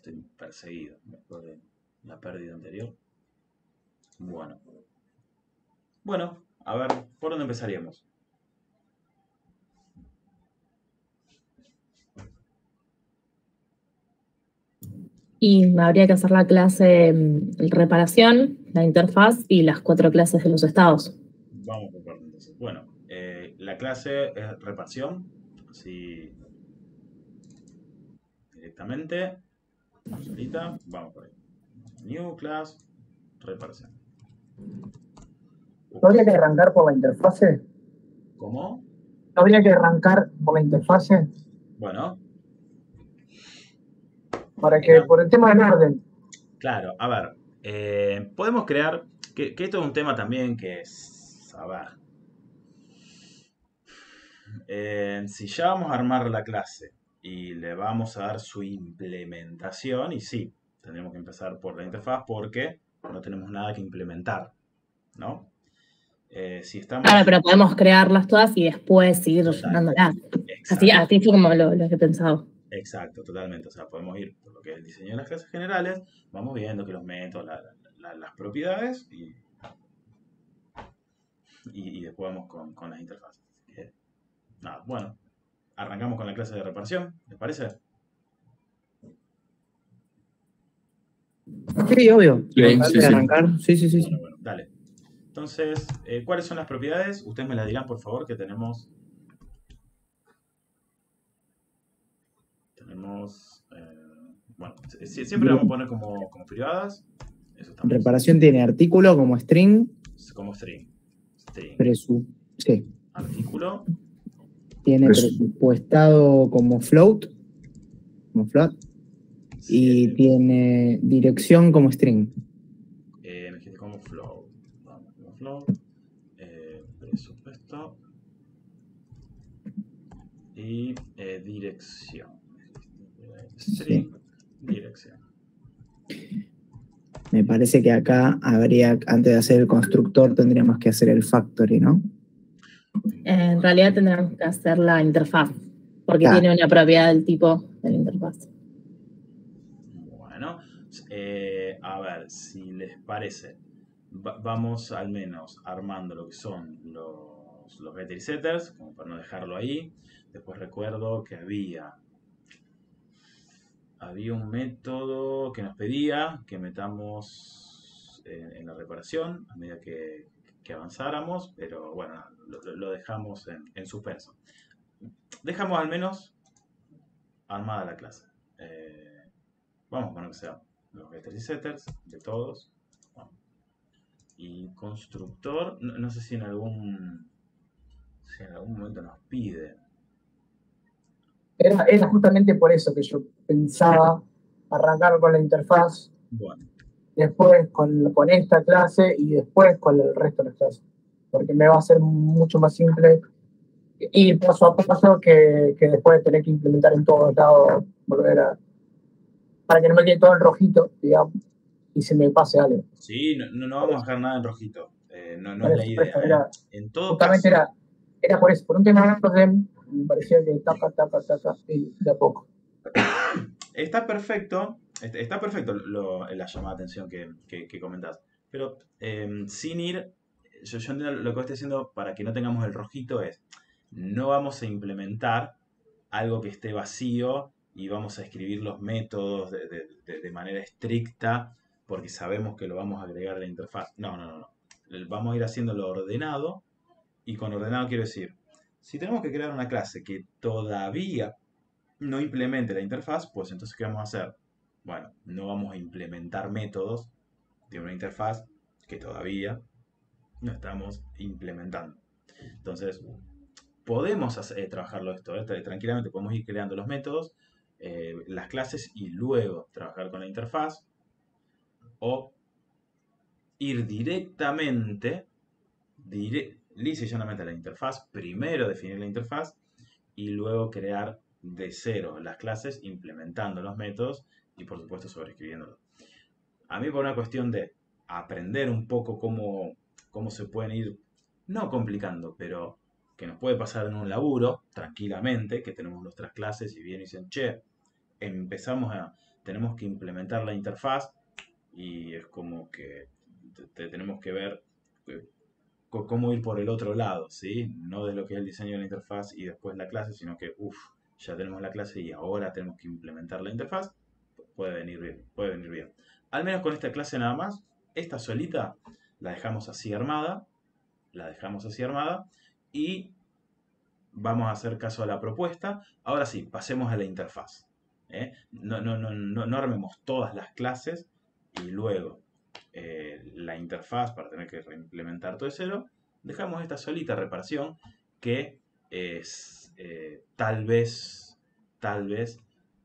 estoy perseguido después de la pérdida anterior. Bueno, a ver, ¿por dónde empezaríamos? Y habría que hacer la clase reparación, la interfaz y las 4 clases de los estados. Vamos por partes entonces. Bueno, la clase es reparación, así directamente, solita, vamos por ahí. New class, reparación. ¿No habría que arrancar por la interfase? ¿Cómo? ¿No habría que arrancar por la interfase? Bueno, Para que, por el tema del orden. claro, a ver, podemos crear, que esto es un tema también que es, a ver, si ya vamos a armar la clase y le vamos a dar su implementación, y sí, tendremos que empezar por la interfaz porque no tenemos nada que implementar, ¿no? Si estamos... Claro, pero podemos crearlas todas y después seguir Total. llenándolas. Exacto. Así fue como lo que he pensado. Exacto, totalmente. O sea, podemos ir por lo que es el diseño de las clases generales, vamos viendo que los métodos, las propiedades y después vamos con las interfaces. Así que, nada, bueno, arrancamos con la clase de reparación, ¿les parece? Sí, obvio. Sí, Antes sí, de sí. arrancar. Sí. Bueno, dale. Entonces, ¿cuáles son las propiedades? Ustedes me las dirán, por favor, que tenemos... Bueno, siempre vamos a poner como privadas. Eso estamos. Reparación tiene artículo como string. Como string. Sí. Artículo. Tiene presupuestado como float. Y tiene dirección como string. Como float. Vamos, como float. Presupuesto. Y dirección. String, dirección. Me parece que acá habría, antes de hacer el constructor, tendríamos que hacer el factory, ¿no? En realidad tendremos que hacer la interfaz, porque tiene una propiedad del tipo de la interfaz. Bueno, a ver, si les parece, vamos al menos armando lo que son los getter y setters, como para no dejarlo ahí. Después recuerdo que había un método que nos pedía que metamos en la reparación a medida que avanzáramos, pero bueno, lo dejamos en suspenso. Dejamos al menos armada la clase. Vamos a poner que sean los getters y setters de todos. Bueno. Y constructor, no sé si en algún momento nos pide. Era justamente por eso que yo pensaba arrancar con la interfaz, después con esta clase y después con el resto de las clases. Porque me va a ser mucho más simple ir paso a paso que después de tener que implementar en todos lados, para que no me quede todo en rojito, digamos, y se me pase algo. Sí, no vamos a dejar nada en rojito. No es la idea. En todo justamente caso. Era por eso, por un tema de orden, me parecía que taca, y de a poco. Está perfecto la llamada de atención que comentás. Pero sin ir, yo entiendo lo que estoy diciendo para que no tengamos el rojito es, no vamos a implementar algo que esté vacío y vamos a escribir los métodos de manera estricta porque sabemos que lo vamos a agregar a la interfaz. No. Vamos a ir haciéndolo ordenado, y con ordenado quiero decir, si tenemos que crear una clase que todavía no implemente la interfaz, pues entonces ¿qué vamos a hacer? Bueno, no vamos a implementar métodos de una interfaz que todavía no estamos implementando. Entonces, podemos trabajarlo esto, tranquilamente podemos ir creando los métodos, las clases y luego trabajar con la interfaz, o ir directamente, lisa y llanamente a la interfaz, primero definir la interfaz y luego crear de cero las clases implementando los métodos y por supuesto sobreescribiéndolos. A mí por una cuestión de aprender un poco cómo se pueden ir, no complicando, pero que nos puede pasar en un laburo tranquilamente, que tenemos nuestras clases y vienen y dicen, che, empezamos a... tenemos que implementar la interfaz y es como que tenemos que ver cómo ir por el otro lado, ¿sí? No de lo que es el diseño de la interfaz y después la clase, sino que, ya tenemos la clase y ahora tenemos que implementar la interfaz. Puede venir bien, puede venir bien. Al menos con esta clase nada más, esta solita la dejamos así armada, y vamos a hacer caso a la propuesta. Ahora sí, pasemos a la interfaz. No armemos todas las clases y luego la interfaz para tener que reimplementar todo de cero. Dejamos esta solita reparación que es tal vez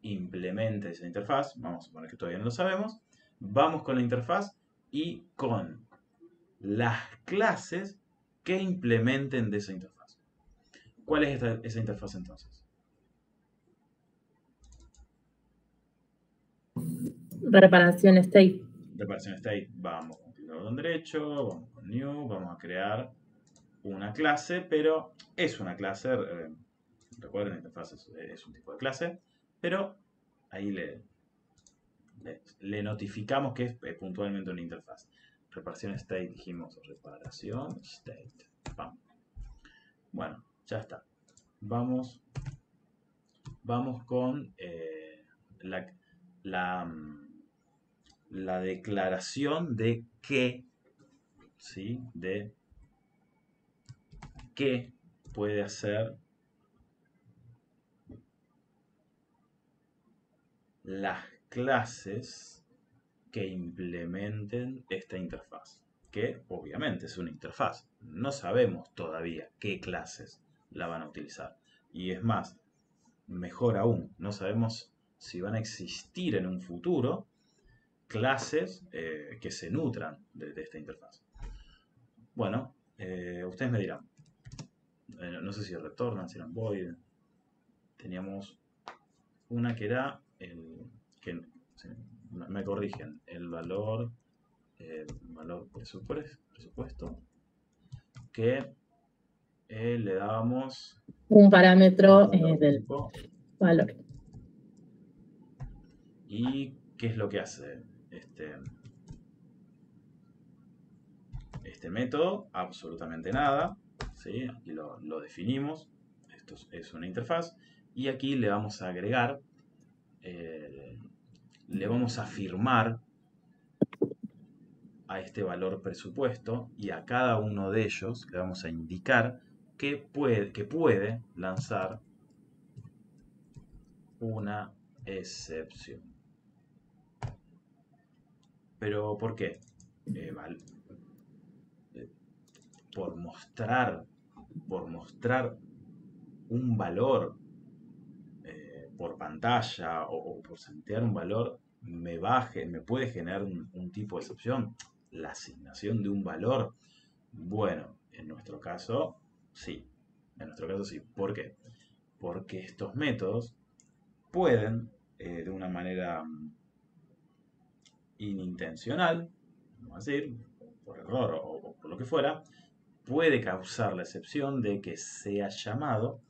implemente esa interfaz. Vamos a suponer que todavía no lo sabemos. Vamos con la interfaz y con las clases que implementen de esa interfaz. ¿Cuál es esa interfaz entonces? Reparación state. Reparación state. Vamos con clic botón derecho, vamos con new, vamos a crear una clase, pero es una clase, recuerden, la interfaz es un tipo de clase, pero ahí le notificamos que es puntualmente una interfaz. Reparación state, dijimos reparación state. ¡Pam! Bueno, ya está. Vamos con la declaración de que, ¿sí? De qué puede hacer las clases que implementen esta interfaz, que obviamente es una interfaz. No sabemos todavía qué clases la van a utilizar. Y es más, mejor aún, no sabemos si van a existir en un futuro clases que se nutran de esta interfaz. Bueno, ustedes me dirán. No sé si retornan, si eran void. Teníamos una que era me corrigen, el valor presupuesto que le dábamos un parámetro del valor. ¿Y qué es lo que hace este método? Absolutamente nada, ¿sí? Aquí lo definimos, esto es una interfaz, y aquí le vamos a agregar, le vamos a firmar a este valor presupuesto y a cada uno de ellos le vamos a indicar que puede lanzar una excepción. ¿Pero por qué? Por mostrar un valor por pantalla o por santear un valor, me puede generar un tipo de excepción. La asignación de un valor, bueno, en nuestro caso sí. ¿Por qué? Porque estos métodos pueden, de una manera inintencional, vamos a decir, por error o por lo que fuera, puede causar la excepción de que sea llamado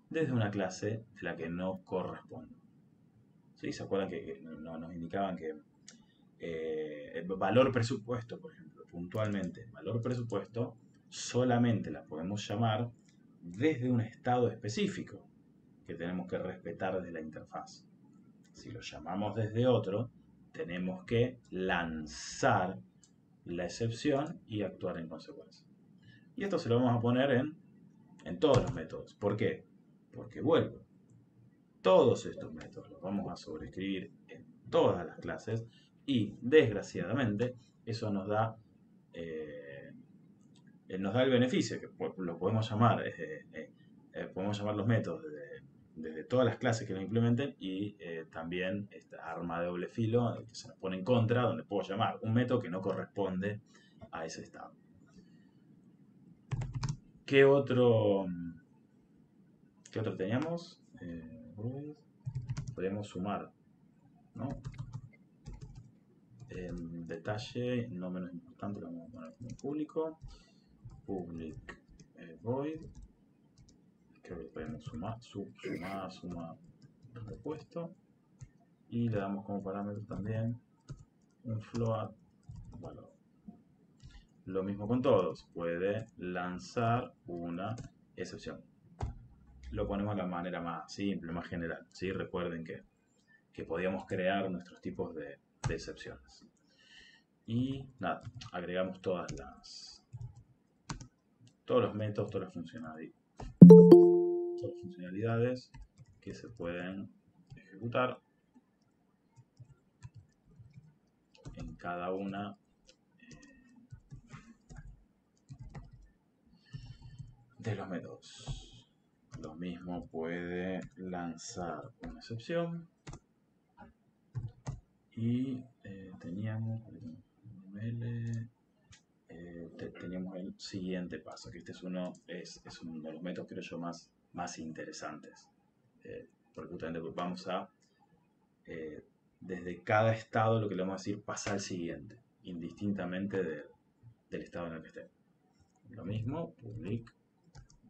desde una clase de la que no corresponde. ¿Sí? ¿Se acuerdan que nos indicaban que el valor presupuesto, por ejemplo, puntualmente, valor presupuesto, solamente la podemos llamar desde un estado específico que tenemos que respetar desde la interfaz? Si lo llamamos desde otro, tenemos que lanzar la excepción y actuar en consecuencia. Y esto se lo vamos a poner en todos los métodos. ¿Por qué? Porque vuelvo. Todos estos métodos los vamos a sobreescribir en todas las clases y, desgraciadamente, eso nos da el beneficio, que lo podemos llamar los métodos desde todas las clases que lo implementen y también esta arma de doble filo que se nos pone en contra, donde puedo llamar un método que no corresponde a ese estado. ¿Qué otro teníamos? Podríamos sumar, ¿no? Detalle, no menos importante, lo vamos a poner como público. Public void. Creo que podemos suma repuesto. Y le damos como parámetro también un float valor. Lo mismo con todos, puede lanzar una excepción. Lo ponemos de la manera más simple, más general, ¿sí? Recuerden que podíamos crear nuestros tipos de excepciones. Y nada, agregamos todos los métodos, todas las funcionalidades que se pueden ejecutar en cada una de los métodos. Lo mismo puede lanzar una excepción. Y teníamos el siguiente paso, que este es uno de los métodos, creo yo, más interesantes. Porque justamente vamos a, desde cada estado, lo que le vamos a decir, pasa al siguiente, indistintamente del estado en el que esté. Lo mismo, public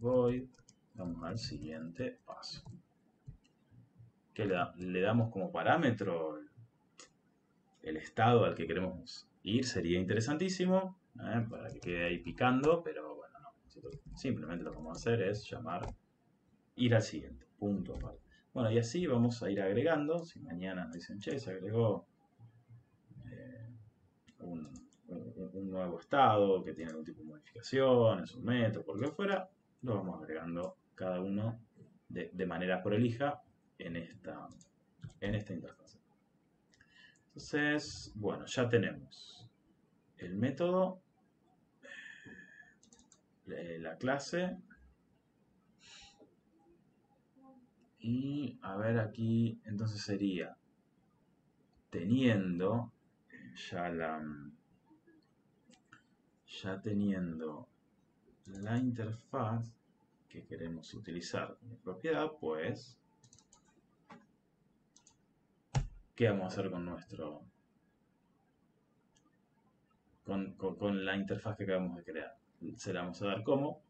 void, vamos al siguiente paso. ¿Qué le damos como parámetro? El estado al que queremos ir sería interesantísimo, para que quede ahí picando, pero bueno, no. Simplemente lo que vamos a hacer es ir al siguiente, punto aparte. Bueno, y así vamos a ir agregando. Si mañana nos dicen, che, se agregó un nuevo estado que tiene algún tipo de modificaciones, un método, por lo que fuera, lo vamos agregando cada uno de manera prolija en esta interfaz. Entonces, bueno, ya tenemos el método, la clase, y a ver aquí, entonces sería teniendo teniendo la interfaz que queremos utilizar como propiedad, pues, ¿qué vamos a hacer con con la interfaz que acabamos de crear? Se la vamos a dar como,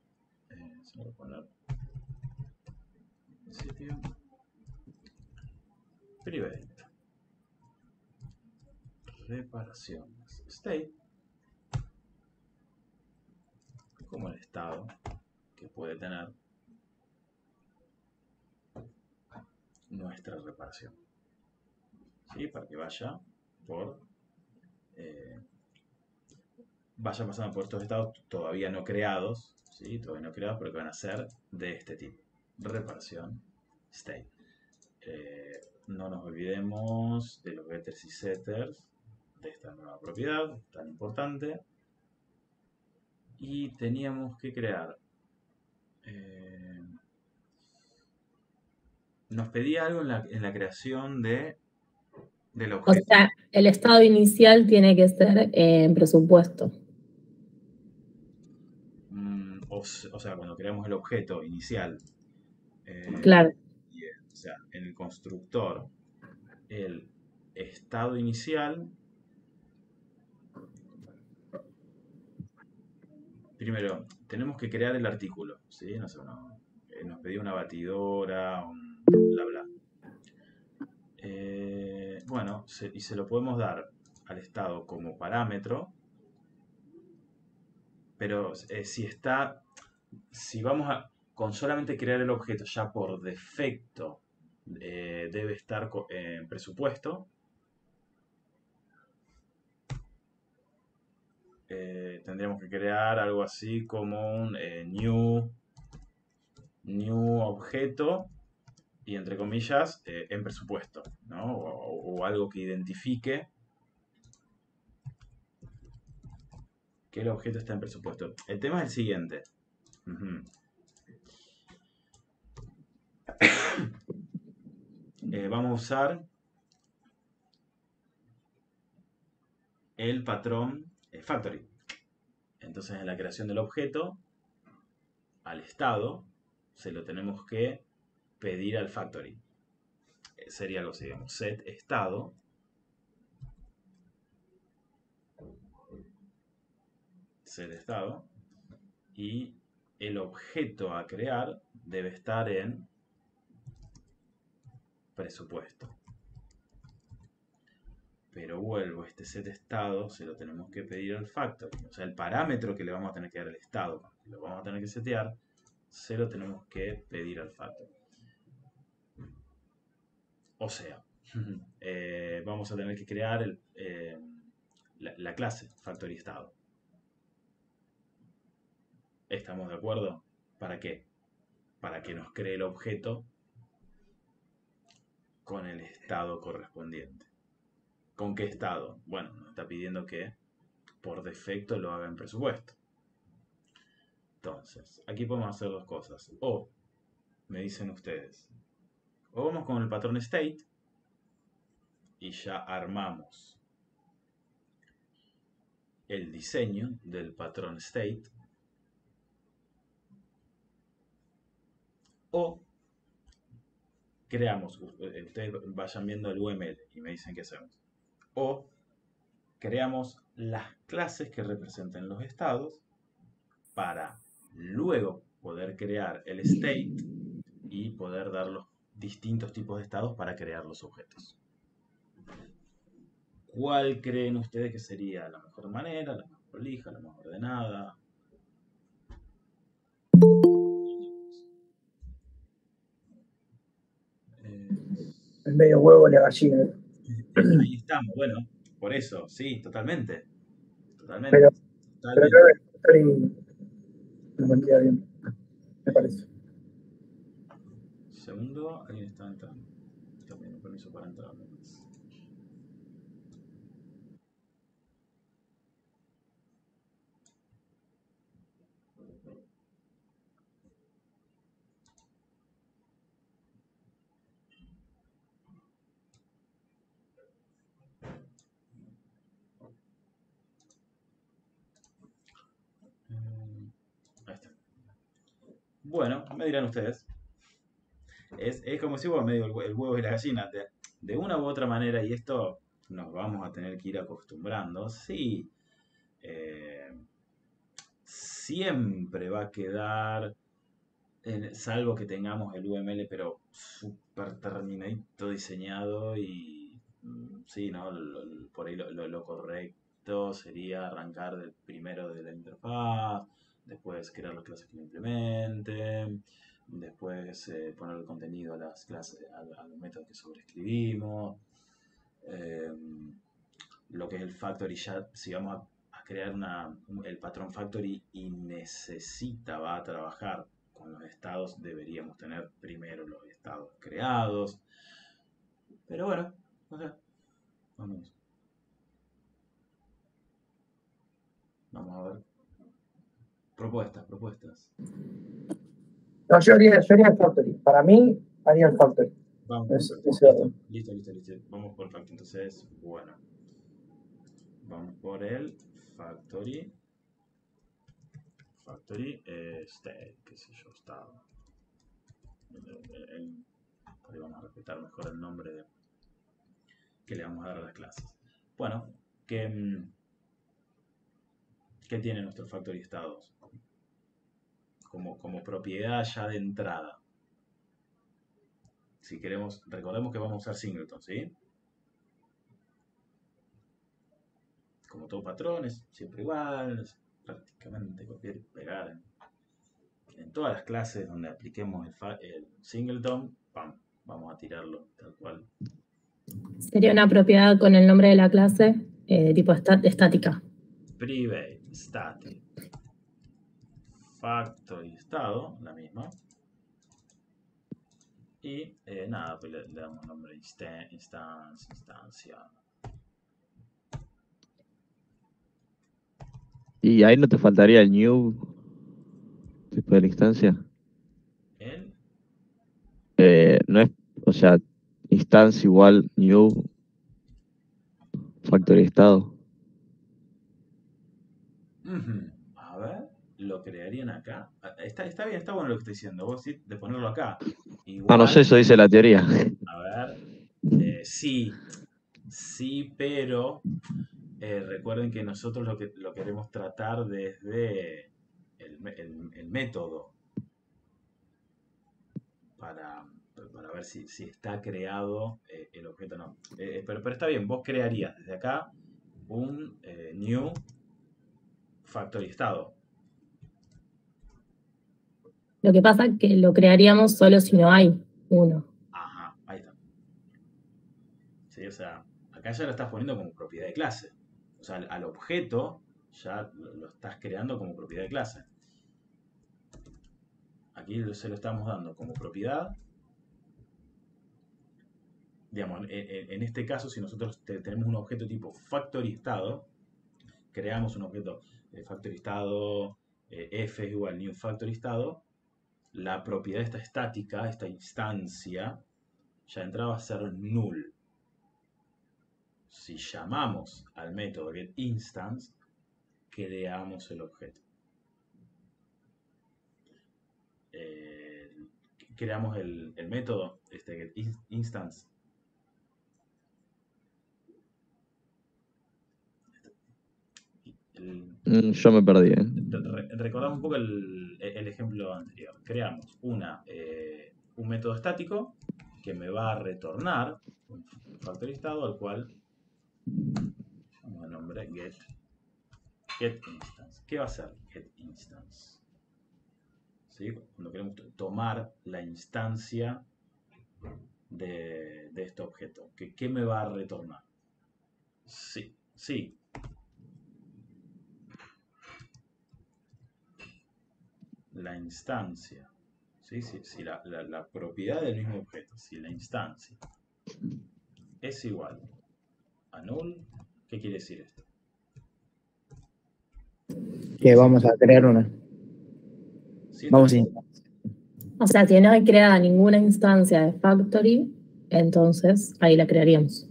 se voy a poner sitio private reparaciones state, como el estado que puede tener nuestra reparación, ¿sí? Para que vaya pasando por estos estados todavía no creados, ¿sí? Todavía no creados, pero que van a ser de este tipo: reparación state. No nos olvidemos de los getters y setters de esta nueva propiedad tan importante. Y teníamos que crear, nos pedía algo en la creación del objeto. O sea, el estado inicial tiene que ser en presupuesto. O sea, cuando creamos el objeto inicial, Claro. o sea, en el constructor, el estado inicial, primero tenemos que crear el artículo, ¿sí? No sé, nos pedía una batidora, un bla bla. Bueno, y se lo podemos dar al estado como parámetro, pero si vamos con solamente crear el objeto, ya por defecto debe estar en presupuesto. Tendríamos que crear algo así como un new objeto, y entre comillas en presupuesto, ¿no? O algo que identifique que el objeto está en presupuesto. El tema es el siguiente. Vamos a usar el patrón factory. Entonces, en la creación del objeto, al estado se lo tenemos que pedir al factory. Sería algo así, digamos, set estado y el objeto a crear debe estar en presupuesto. Pero vuelvo, este set estado se lo tenemos que pedir al factory. O sea, el parámetro que le vamos a tener que dar al estado, lo vamos a tener que setear, se lo tenemos que pedir al factory. O sea, vamos a tener que crear la clase factory estado. ¿Estamos de acuerdo? ¿Para qué? Para que nos cree el objeto con el estado correspondiente. ¿Con qué estado? Bueno, nos está pidiendo que por defecto lo haga en presupuesto. Entonces, aquí podemos hacer dos cosas. O, me dicen ustedes, o vamos con el patrón state y ya armamos el diseño del patrón state. O creamos, ustedes vayan viendo el UML y me dicen qué hacemos. O creamos las clases que representen los estados para luego poder crear el state y poder dar los distintos tipos de estados para crear los objetos. ¿Cuál creen ustedes que sería la mejor manera, la más prolija, la más ordenada? El medio huevo y la gallina. Ahí estamos, bueno, por eso, sí, totalmente. Totalmente. Pero creo que no me queda bien, me parece. Segundo, alguien está entrando. También un permiso para entrar. Ahí está. Bueno, me dirán ustedes. Es como si vos medio el huevo y la gallina. De una u otra manera, y esto nos vamos a tener que ir acostumbrando. Sí, siempre va a quedar, salvo que tengamos el UML, pero súper terminadito, diseñado y sí, ¿no? Por ahí lo correcto sería arrancar del primero de la interfaz, después crear las clases que lo implementen, después poner el contenido a las clases, a los métodos que sobreescribimos. Lo que es el factory, ya si vamos a crear el patrón factory y va a trabajar con los estados, deberíamos tener primero los estados creados. Pero bueno, o sea, vamos a ver. Propuestas. No, yo haría el factory. Para mí, haría el factory. Vamos, listo. Vamos por el factory. Entonces, bueno. Vamos por el factory. State, qué sé yo, estado. Por ahí vamos a respetar mejor el nombre que le vamos a dar a las clases. Bueno, ¿qué tiene nuestro factory estados? Como propiedad ya de entrada. Si queremos, recordemos que vamos a usar singleton, ¿sí? Como todo patrones, siempre igual, prácticamente copiar y pegar en todas las clases donde apliquemos el singleton, ¡pam! Vamos a tirarlo tal cual. Sería una propiedad con el nombre de la clase de tipo estática. Private, static, factory, estado, la misma. Y nada, pues le damos nombre instancia. ¿Y ahí no te faltaría el new después de la instancia? No es, o sea, instancia igual new factory estado. A ver, lo crearían acá. Está bien, está bueno lo que estoy diciendo. Vos sí, de ponerlo acá. Igual, No sé, eso dice la teoría. A ver, sí, pero recuerden que nosotros lo queremos tratar desde el método. para ver si está creado el objeto o no. Pero está bien, vos crearías desde acá un new factory estado. Lo que pasa es que lo crearíamos solo si no hay uno. Ajá, ahí está. ¿Sí? O sea, acá ya lo estás poniendo como propiedad de clase. O sea, al objeto ya lo estás creando como propiedad de clase. Aquí se lo estamos dando como propiedad. Digamos, en este caso, si nosotros tenemos un objeto tipo factory estado, creamos un objeto factory estado f es igual new factory estado, la propiedad esta estática, esta instancia, ya entraba a ser null. Si llamamos al método getInstance, creamos el objeto. Creamos el método getInstance. Yo me perdí, ¿eh? Recordamos un poco el ejemplo anterior. Creamos un método estático que me va a retornar un factory estado al cual vamos a nombre getInstance. ¿Qué va a ser getInstance? ¿Sí? Cuando queremos tomar la instancia de este objeto. ¿Qué me va a retornar? Sí. La instancia. ¿Sí? Si la propiedad del mismo objeto, si la instancia es igual a null, ¿qué quiere decir esto? Que vamos a crear una. Vamos a O sea, si no hay creada ninguna instancia de factory, entonces ahí la crearíamos.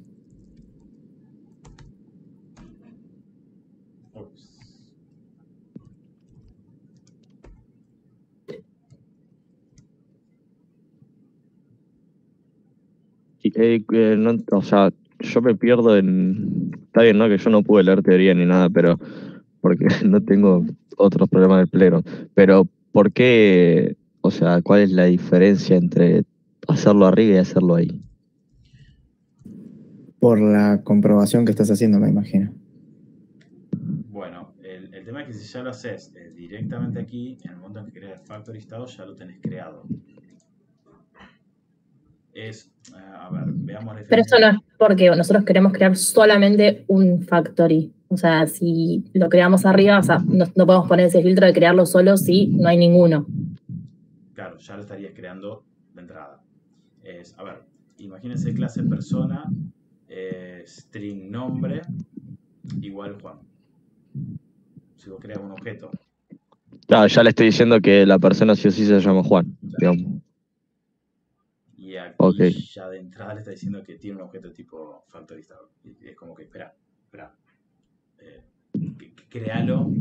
O sea, yo me pierdo en... Está bien, ¿no? Que yo no pude leer teoría ni nada, pero porque no tengo otros problemas del Playground. Pero, ¿por qué? O sea, ¿cuál es la diferencia entre hacerlo arriba y hacerlo ahí? Por la comprobación que estás haciendo, me imagino. Bueno, el tema es que si ya lo haces directamente aquí, en el momento en que creas el factory estado, ya lo tenés creado. A ver, veamos la Pero diferencia. eso no es porque nosotros queremos crear solamente un factory. O sea, si lo creamos arriba, o sea, no podemos poner ese filtro de crearlo solo si no hay ninguno. Claro, ya lo estarías creando de entrada. A ver, imagínense clase persona, string nombre, igual Juan. Si vos creas un objeto. Claro, ya le estoy diciendo que la persona sí o sí se llama Juan, digamos. Y aquí Okay. ya de entrada le está diciendo que tiene un objeto tipo factory estado. Y es como que, espera. Créalo,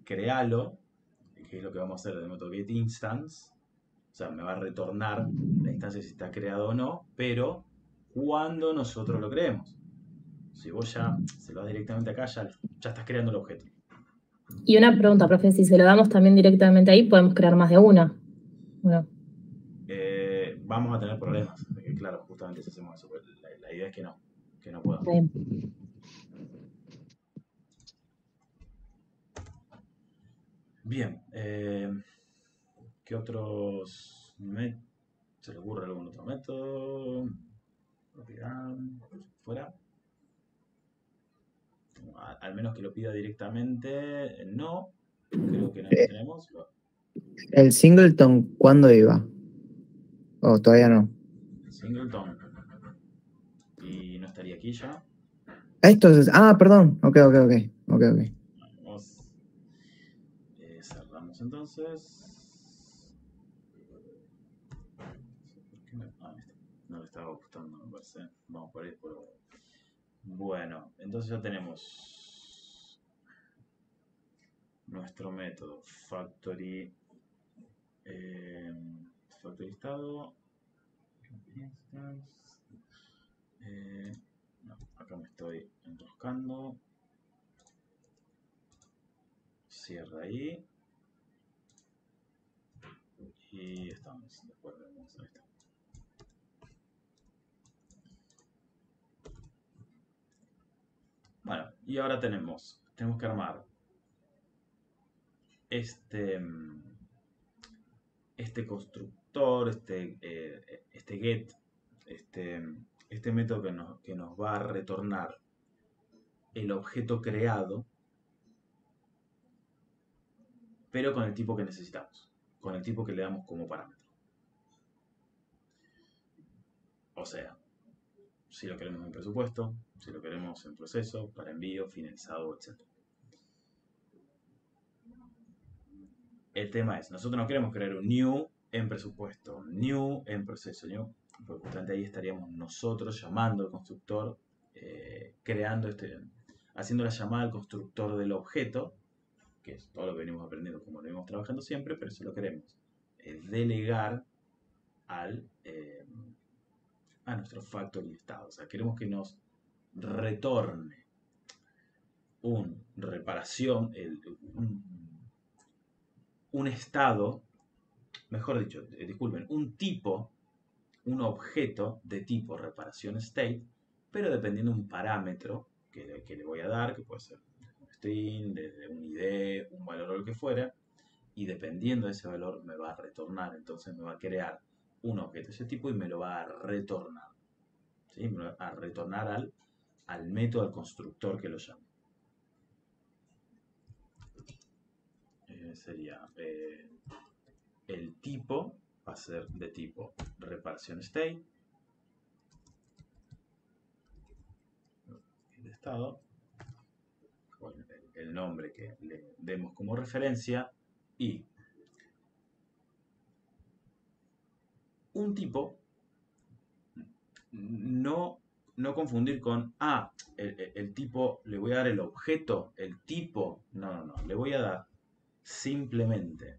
que es lo que vamos a hacer en el método getInstance. O sea, me va a retornar la instancia si está creado o no, pero cuando nosotros lo creemos. Si vos ya se lo das directamente acá, ya estás creando el objeto. Y una pregunta, profe, si se lo damos también directamente ahí, podemos crear más de una. ¿No? Vamos a tener problemas. Porque, claro, justamente si hacemos eso. La idea es que no pueda. Bien. ¿Qué otros métodos? ¿Se le ocurre algún otro método? Propiedad. Fuera. Al menos que lo pida directamente, no. Creo que no lo tenemos. ¿El singleton cuándo iba? ¿O todavía no? Singleton. Y no estaría aquí ya. Esto es... Ah, perdón. Ok. Vamos. Cerramos entonces. No le estaba gustando, me parece. Vamos por ahí. Bueno, entonces ya tenemos nuestro método factory estado. No, acá me estoy enroscando. Cierra ahí. Y estamos. Después vemos. Ahí está. Y ahora tenemos que armar este constructor, este get, este método que nos va a retornar el objeto creado, pero con el tipo que necesitamos, con el tipo que le damos como parámetro. O sea, si lo queremos en presupuesto, si lo queremos en proceso, para envío, finalizado, etc. El tema es, nosotros no queremos crear un new en presupuesto, new en proceso, new, porque justamente ahí estaríamos nosotros llamando al constructor, creando haciendo la llamada al constructor del objeto, que es todo lo que venimos aprendiendo como lo venimos trabajando siempre, pero eso lo queremos delegar a nuestro factory estado. O sea, queremos que nos retorne reparación, un estado, mejor dicho, disculpen, un objeto de tipo reparación state, pero dependiendo de un parámetro que le voy a dar, que puede ser un string, de un ID, un valor o lo que fuera, y dependiendo de ese valor me va a retornar, entonces me va a crear un objeto de ese tipo y me lo va a retornar. ¿Sí? Me va a retornar al método, al constructor que lo llame. Sería el tipo va a ser de tipo reparación state, el estado, con el nombre que le demos como referencia, y un tipo, no confundir con, el tipo, le voy a dar el objeto, el tipo, no, le voy a dar simplemente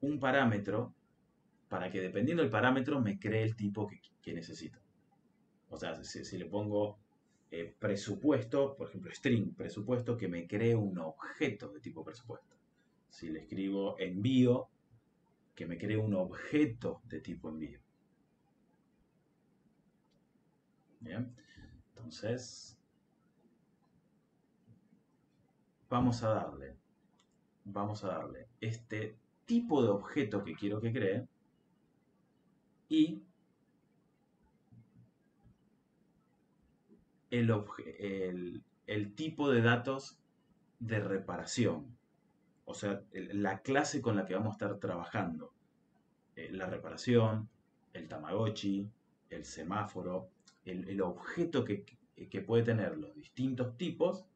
un parámetro para que dependiendo del parámetro me cree el tipo que necesito. O sea, si le pongo presupuesto, por ejemplo, string presupuesto, que me cree un objeto de tipo presupuesto. Si le escribo envío, que me cree un objeto de tipo envío. Bien, entonces vamos a darle este tipo de objeto que quiero que cree y el tipo de datos de reparación. O sea, la clase con la que vamos a estar trabajando. La reparación, el Tamagotchi, el semáforo, el objeto que puede tener los distintos tipos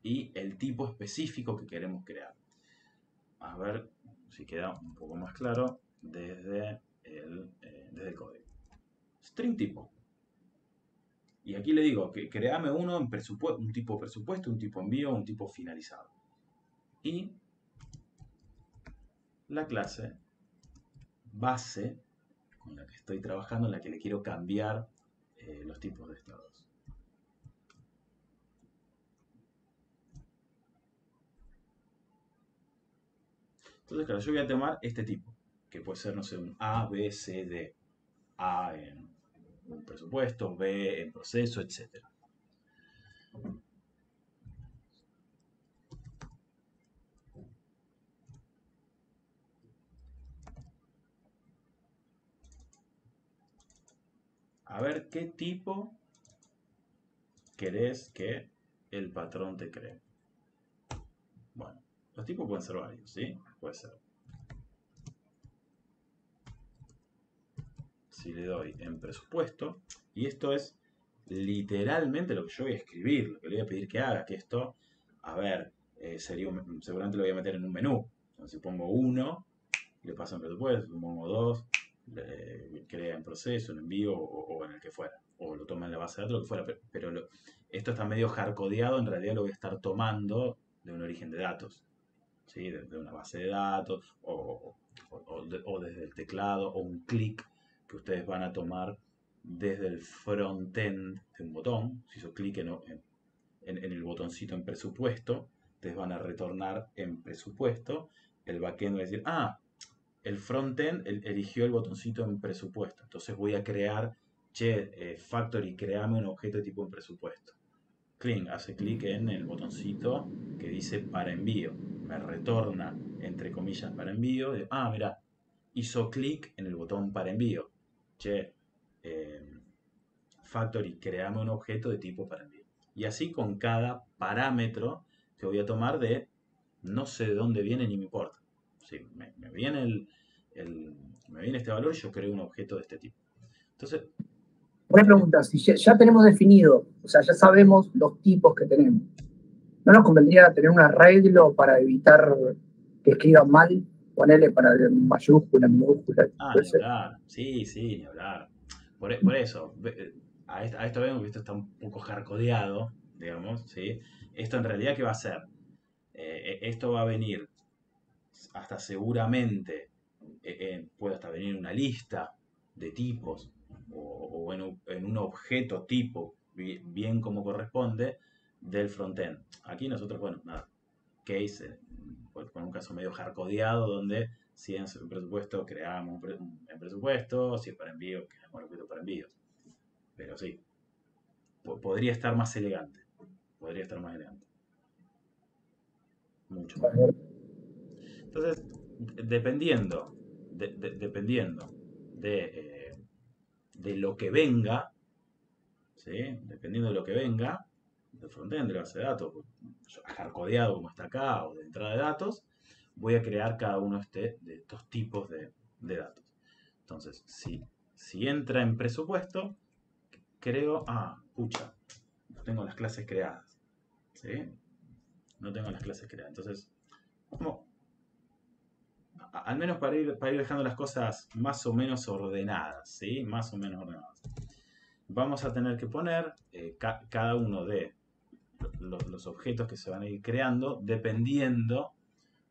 y el tipo específico que queremos crear. A ver si queda un poco más claro desde el código. String tipo. Y aquí le digo que créame uno en presupuesto, un tipo presupuesto, un tipo envío, un tipo finalizado. Y la clase base con la que estoy trabajando, en la que le quiero cambiar los tipos de estados. Entonces, claro, yo voy a tomar este tipo, que puede ser, no sé, un A, B, C, D. A en un presupuesto, B en proceso, etc. A ver qué tipo querés que el patrón te cree. Bueno, los tipos pueden ser varios, ¿sí? Puede ser. Si le doy en presupuesto, y esto es literalmente lo que yo voy a escribir, lo que le voy a pedir que haga, que esto, a ver, seguramente lo voy a meter en un menú. Entonces, si pongo 1, le paso en presupuesto, si pongo 2, crea en proceso, en envío o en el que fuera. O lo toma en la base de datos, lo que fuera. Pero esto está medio hardcodeado, en realidad lo voy a estar tomando de un origen de datos. ¿Sí? De una base de datos o desde el teclado o un clic que ustedes van a tomar desde el frontend de un botón. Si hizo clic en el botoncito en presupuesto, ustedes van a retornar en presupuesto. El backend va a decir, el frontend eligió el botoncito en presupuesto. Entonces voy a crear che, Factory, créame un objeto de tipo en presupuesto. Clean hace clic en el botoncito que dice para envío. Me retorna, entre comillas, para envío. Mira, hizo clic en el botón para envío. Che, Factory, créame un objeto de tipo para envío. Y así con cada parámetro que voy a tomar de no sé de dónde viene ni me importa. Si me viene me viene este valor y yo creo un objeto de este tipo. Entonces, una pregunta, si ya tenemos definido, o sea, ya sabemos los tipos que tenemos, ¿no nos convendría tener un arreglo para evitar que escriban mal? Ponerle para mayúscula, minúscula. ni hablar. Sí, ni hablar. Por eso, a esto vemos que esto está un poco hardcodeado, digamos, ¿sí? Esto en realidad, ¿qué va a hacer? Esto va a venir hasta seguramente, puede hasta venir una lista de tipos o en un objeto tipo, bien como corresponde, del frontend. Aquí nosotros, bueno, nada, case, con un caso medio hardcodeado donde si es en presupuesto creamos en presupuesto, si es para envío, creamos el objeto para envíos. Pero sí, podría estar más elegante. Podría estar más elegante. Mucho más. Entonces, dependiendo de lo que venga, ¿sí? Dependiendo de lo que venga, del frontend, de la base de datos, hardcodeado como está acá, o de entrada de datos, voy a crear cada uno de estos tipos de datos. Entonces, si entra en presupuesto, creo, pucha, no tengo las clases creadas, ¿sí? No tengo las clases creadas. Entonces, como, al menos para ir dejando las cosas más o menos ordenadas, ¿sí? Más o menos ordenadas. Vamos a tener que poner cada uno de los objetos que se van a ir creando dependiendo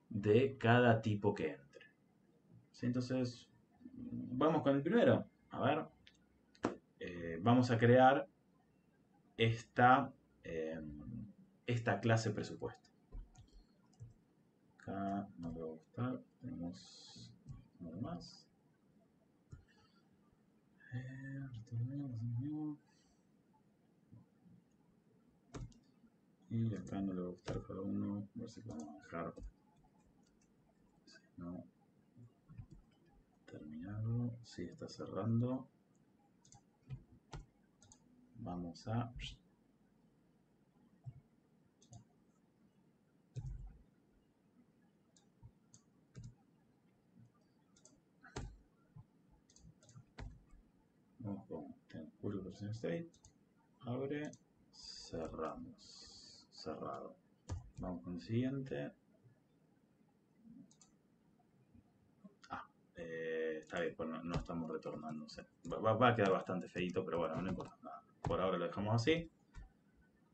de cada tipo que entre. ¿Sí? Entonces, vamos con el primero. A ver, vamos a crear esta clase presupuesto. Acá no le va a gustar, tenemos uno más. Y acá no le va a gustar cada uno, a ver si lo vamos a dejar. Si no, terminado, sí está cerrando. Vamos a vamos con Curl Version State, abre, cerramos, cerrado. Vamos con el siguiente. Está bien, pues no estamos retornando. Va a quedar bastante feito, pero bueno, no importa nada. Por ahora lo dejamos así.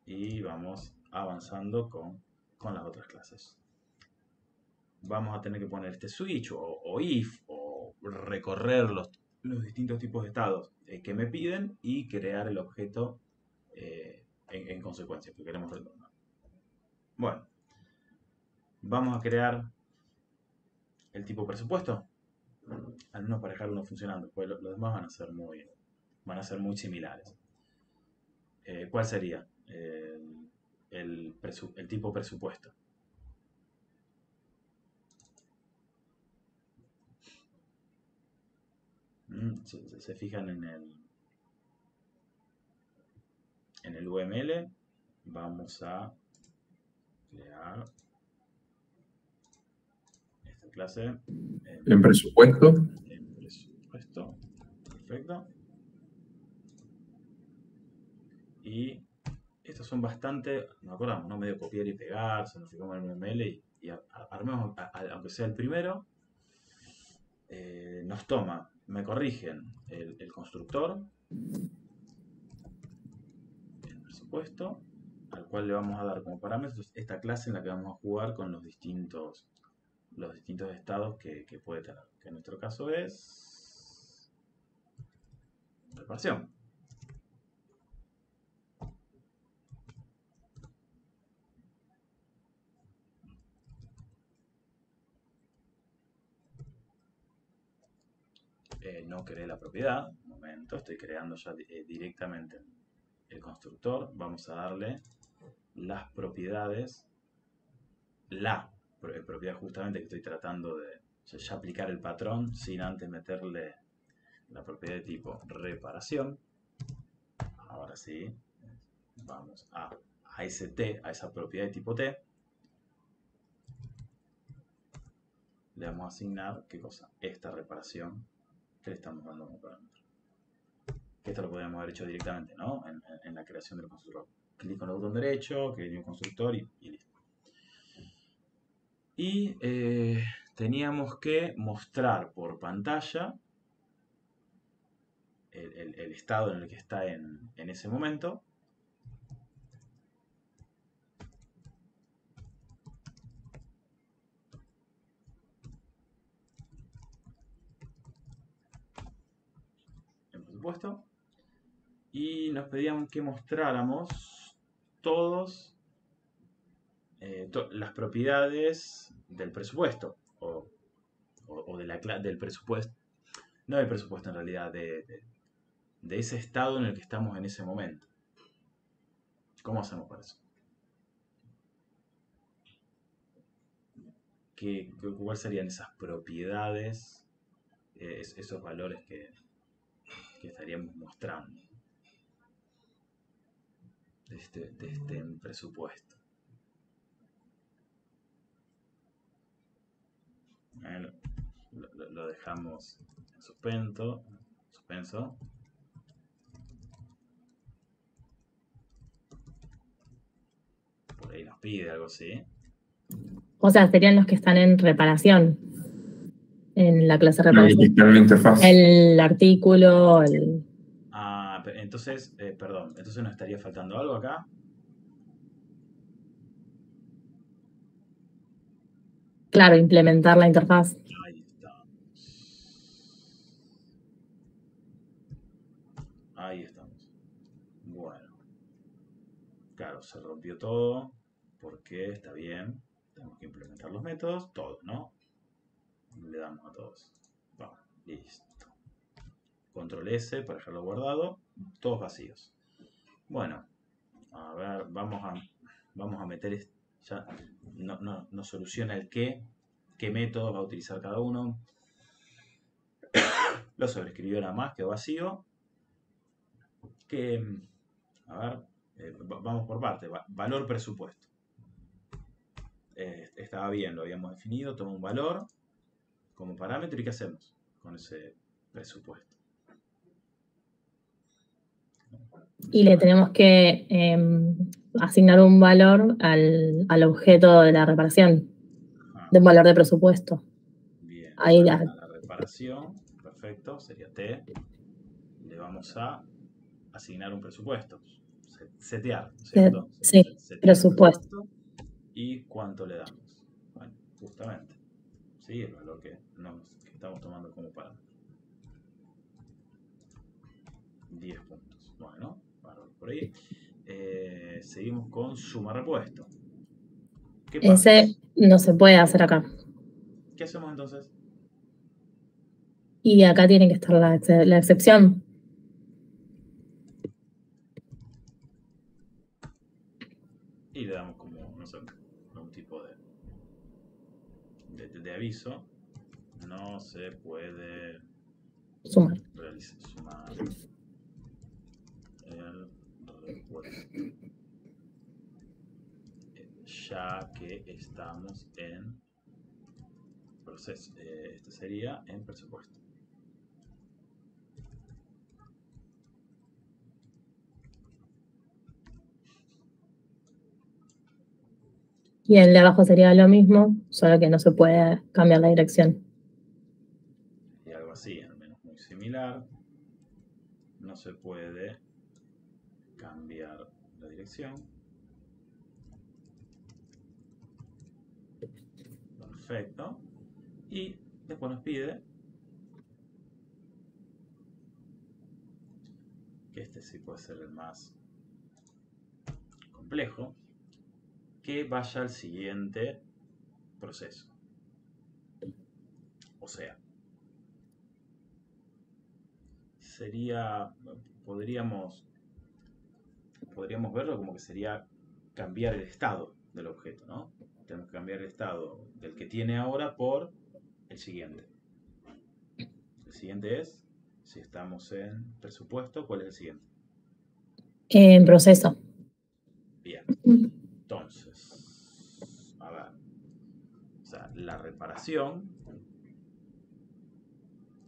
Y vamos avanzando con las otras clases. Vamos a tener que poner este switch o if o recorrer los distintos tipos de estados que me piden y crear el objeto en consecuencia que queremos retornar. Bueno, vamos a crear el tipo presupuesto, al menos para dejar uno funcionando, pues los demás van a ser muy similares. ¿Cuál sería el tipo presupuesto? Se fijan en el UML, vamos a crear esta clase en presupuesto. En presupuesto, perfecto. Y estos son bastante, nos acordamos, ¿no? Medio copiar y pegar, se nos fijamos en el UML y armemos, aunque sea el primero, nos toma, me corrigen el constructor, el presupuesto, al cual le vamos a dar como parámetros esta clase en la que vamos a jugar con los distintos estados que puede tener, que en nuestro caso es reparación. No creé la propiedad, un momento. momento. Estoy creando ya directamente el constructor. Vamos a darle las propiedades, la propiedad justamente que estoy tratando de ya aplicar el patrón sin antes meterle la propiedad de tipo reparación. Ahora sí, vamos a ese t, a esa propiedad de tipo t. Le vamos a asignar, ¿qué cosa? Esta reparación que le estamos dando como parámetro. Que esto lo podríamos haber hecho directamente, ¿no? En la creación del constructor. Clic con el botón derecho, crear un constructor y listo. Y teníamos que mostrar por pantalla el estado en el que está en ese momento. Por supuesto. Y nos pedían que mostráramos todos las propiedades del presupuesto o de del presupuesto, no del presupuesto en realidad, de ese estado en el que estamos en ese momento. ¿Cómo hacemos para eso? ¿Cuáles serían esas propiedades, esos valores que estaríamos mostrando de este presupuesto? Lo dejamos en suspenso. Por ahí nos pide algo así. O sea, serían los que están en reparación. En la clase de reparación. La interfaz. El artículo, entonces, perdón, entonces nos estaría faltando algo acá. Claro, implementar la interfaz. Ahí estamos. Bueno. Claro, se rompió todo. Porque está bien. Tenemos que implementar los métodos. Todos, ¿no? Le damos a todos. Vamos, listo. Control S para dejarlo guardado. Todos vacíos. Bueno. A ver, vamos a meter... Ya no soluciona el qué método va a utilizar cada uno. Lo sobreescribió nada más, quedó vacío. A ver, vamos por parte. Valor presupuesto. Estaba bien, lo habíamos definido. Toma un valor como parámetro y ¿qué hacemos con ese presupuesto? Y le tenemos que asignar un valor al objeto de la reparación, de un valor de presupuesto. Bien, ahí a la reparación, perfecto, sería T. Le vamos a asignar un presupuesto, setear, ¿cierto? Sí, setear presupuesto. ¿Y cuánto le damos? Bueno, justamente, sí, el valor que estamos tomando como parámetro. 10 puntos. Bueno, por ahí. Seguimos con suma repuesto. ¿Qué pasa? Ese no se puede hacer acá. ¿Qué hacemos entonces? Y acá tiene que estar la excepción. Y le damos como, no sé, un tipo de aviso. No se puede Sumar. sumar el repuesto, ya que estamos en proceso. Este sería en presupuesto. Y el de abajo sería lo mismo, solo que no se puede cambiar la dirección. Y algo así, al menos muy similar. No se puede cambiar la dirección. Perfecto. Y después nos pide que este sí puede ser el más complejo, que vaya al siguiente proceso. O sea, sería, podríamos verlo como que sería cambiar el estado del objeto, ¿no? Tenemos que cambiar el estado del que tiene ahora por el siguiente. El siguiente es, si estamos en presupuesto, ¿cuál es el siguiente? En proceso. Bien. Entonces, a ver. O sea, la reparación,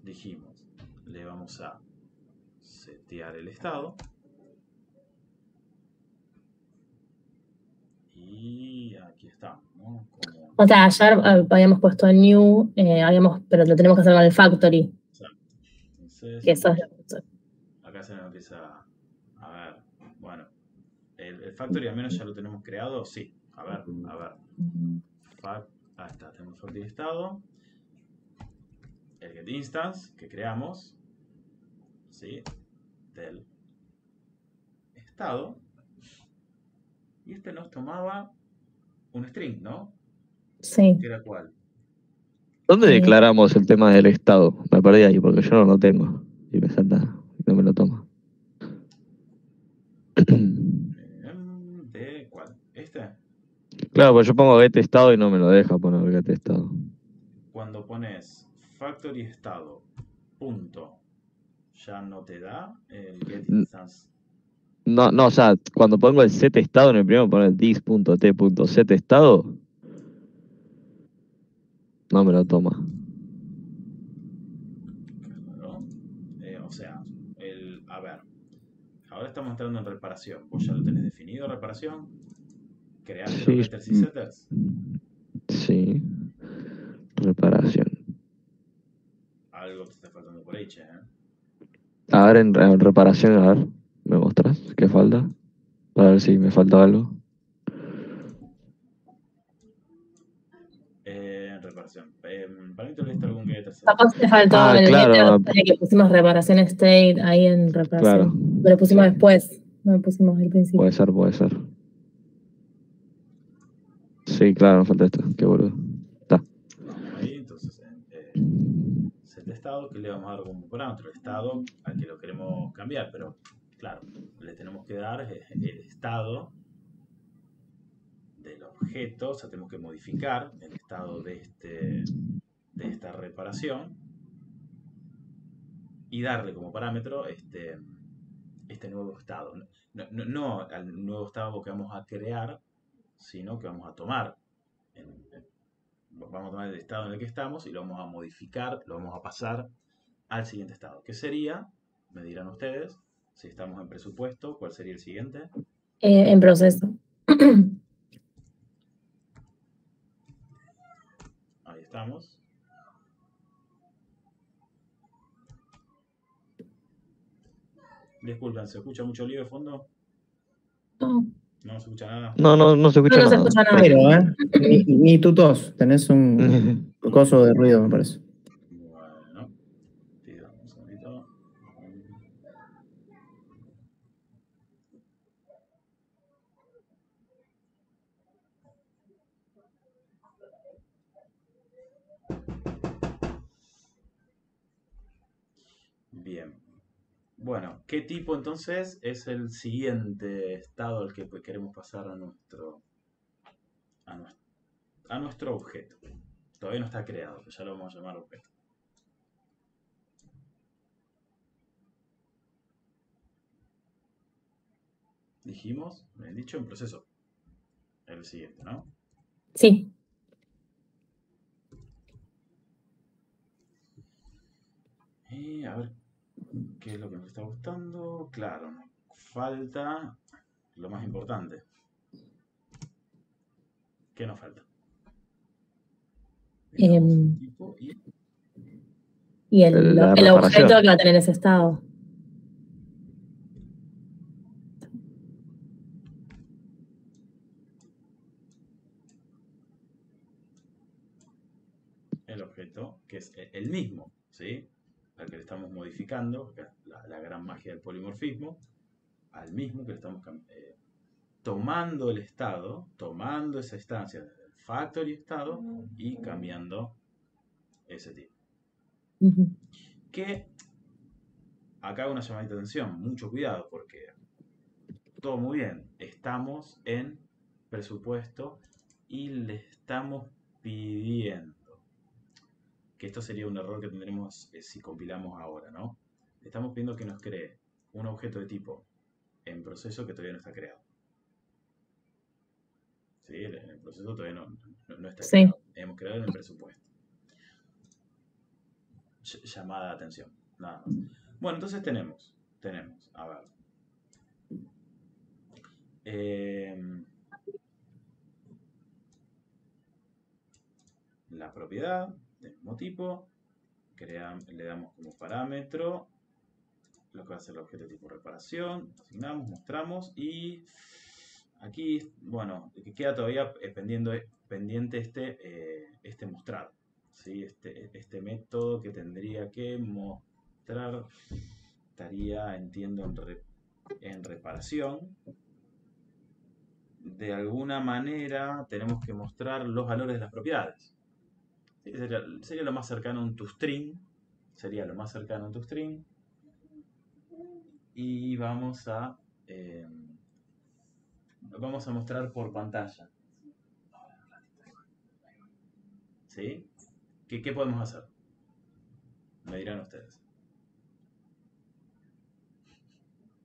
dijimos, le vamos a setear el estado. Y aquí estamos, ¿no? Como... O sea, ayer habíamos puesto el new, pero lo tenemos que hacer con el factory. Exacto. Entonces, Que eso es acá se nos empieza a ver. Bueno, el factory al menos ya lo tenemos creado. Sí, a ver. Ahí está, tenemos factory estado. El get instance que creamos, ¿sí? Del estado. Y este nos tomaba un string, ¿no? Sí. ¿Qué era cuál? ¿Dónde declaramos el tema del estado? Me perdí ahí porque yo no lo tengo. Y me salta, no me lo toma. ¿De cuál? ¿Este? Claro, pues yo pongo get estado y no me lo deja poner get estado. Cuando pones factory estado punto, ya no te da el get instance. No, o sea, cuando pongo el set estado en el primero, poner dis.t.set estado, no me lo toma. Claro. O sea, a ver, ahora estamos entrando en reparación. ¿Vos ya lo tenés definido, reparación? ¿Creaste los getters y setters? Sí. Reparación. Algo te está faltando por ahí, che, ¿eh? A ver, en reparación, a ver, ¿me mostras qué falta? A ver si me falta algo. En reparación. Para mí te olvidaste algún getter. Capaz te faltó el claro. método que pusimos reparación state ahí en reparación. Claro. Lo pusimos después, no lo pusimos al principio. Puede ser. Sí, claro, me falta esto, qué boludo. Está. Vamos ahí, entonces, set estado, que le vamos a dar como parámetro el estado al que lo queremos cambiar, pero claro, le tenemos que dar el estado del objeto, o sea, tenemos que modificar el estado de esta reparación y darle como parámetro este nuevo estado. No al nuevo estado que vamos a crear, sino que vamos a tomar. Vamos a tomar el estado en el que estamos y lo vamos a modificar, lo vamos a pasar al siguiente estado. ¿Qué sería? Me dirán ustedes, si estamos en presupuesto, ¿cuál sería el siguiente? En proceso. Ahí estamos. Disculpen, ¿se escucha mucho lío de fondo? No. No se escucha nada. No se escucha No nada. se escucha nada. Pero, ni tu tos, tenés un coso de ruido, me parece. Bueno, pido un segundito. Bien. Bueno, ¿qué tipo entonces es el siguiente estado al que queremos pasar a nuestro objeto? Todavía no está creado, pero ya lo vamos a llamar objeto. Dijimos, me han dicho en proceso. El siguiente, ¿no? Sí. Y a ver qué es lo que nos está gustando. Claro, nos falta lo más importante. ¿Qué nos falta? Y el objeto que va a tener ese estado. El objeto, que es el mismo, ¿sí? Al que le estamos modificando, que es la gran magia del polimorfismo, al mismo que le estamos tomando el estado, tomando esa instancia del factory estado y cambiando ese tipo. Que acá una llamadita de atención, mucho cuidado porque todo muy bien, estamos en presupuesto y le estamos pidiendo, que esto sería un error que tendremos si compilamos ahora, ¿no? Le estamos pidiendo que nos cree un objeto de tipo en proceso que todavía no está creado. ¿Sí? El proceso todavía no está creado. Hemos creado en el presupuesto. Llamada de atención, nada más. Bueno, entonces tenemos, a ver. La propiedad del mismo tipo, le damos como parámetro lo que va a ser el objeto de tipo reparación, asignamos, mostramos y aquí, bueno, queda todavía pendiente este mostrar, ¿sí? Este método que tendría que mostrar estaría, entiendo, en reparación. De alguna manera tenemos que mostrar los valores de las propiedades. ¿Sí? Sería lo más cercano a un toString. Sería lo más cercano a un toString. Y vamos a mostrar por pantalla. ¿Sí? ¿Qué podemos hacer? Me dirán ustedes.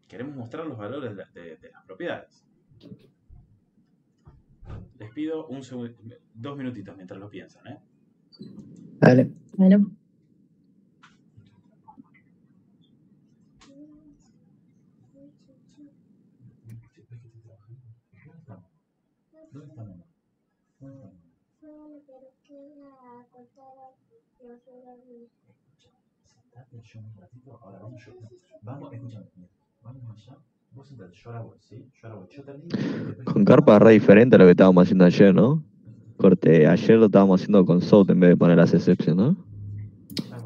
Queremos mostrar los valores de las propiedades. Les pido 2 minutitos mientras lo piensan, ¿eh? Dale. Bueno. ¿Dónde está mamá? Sentate, yo un ratito, ahora vamos, escúchame, vamos allá, vos sentate, yo ahora voy, ¿sí? Yo ahora voy, yo termino. Con carpa re diferente a lo que estábamos haciendo ayer, ¿no? Corte, ayer lo estábamos haciendo con Sout en vez de poner las exceptions, ¿no?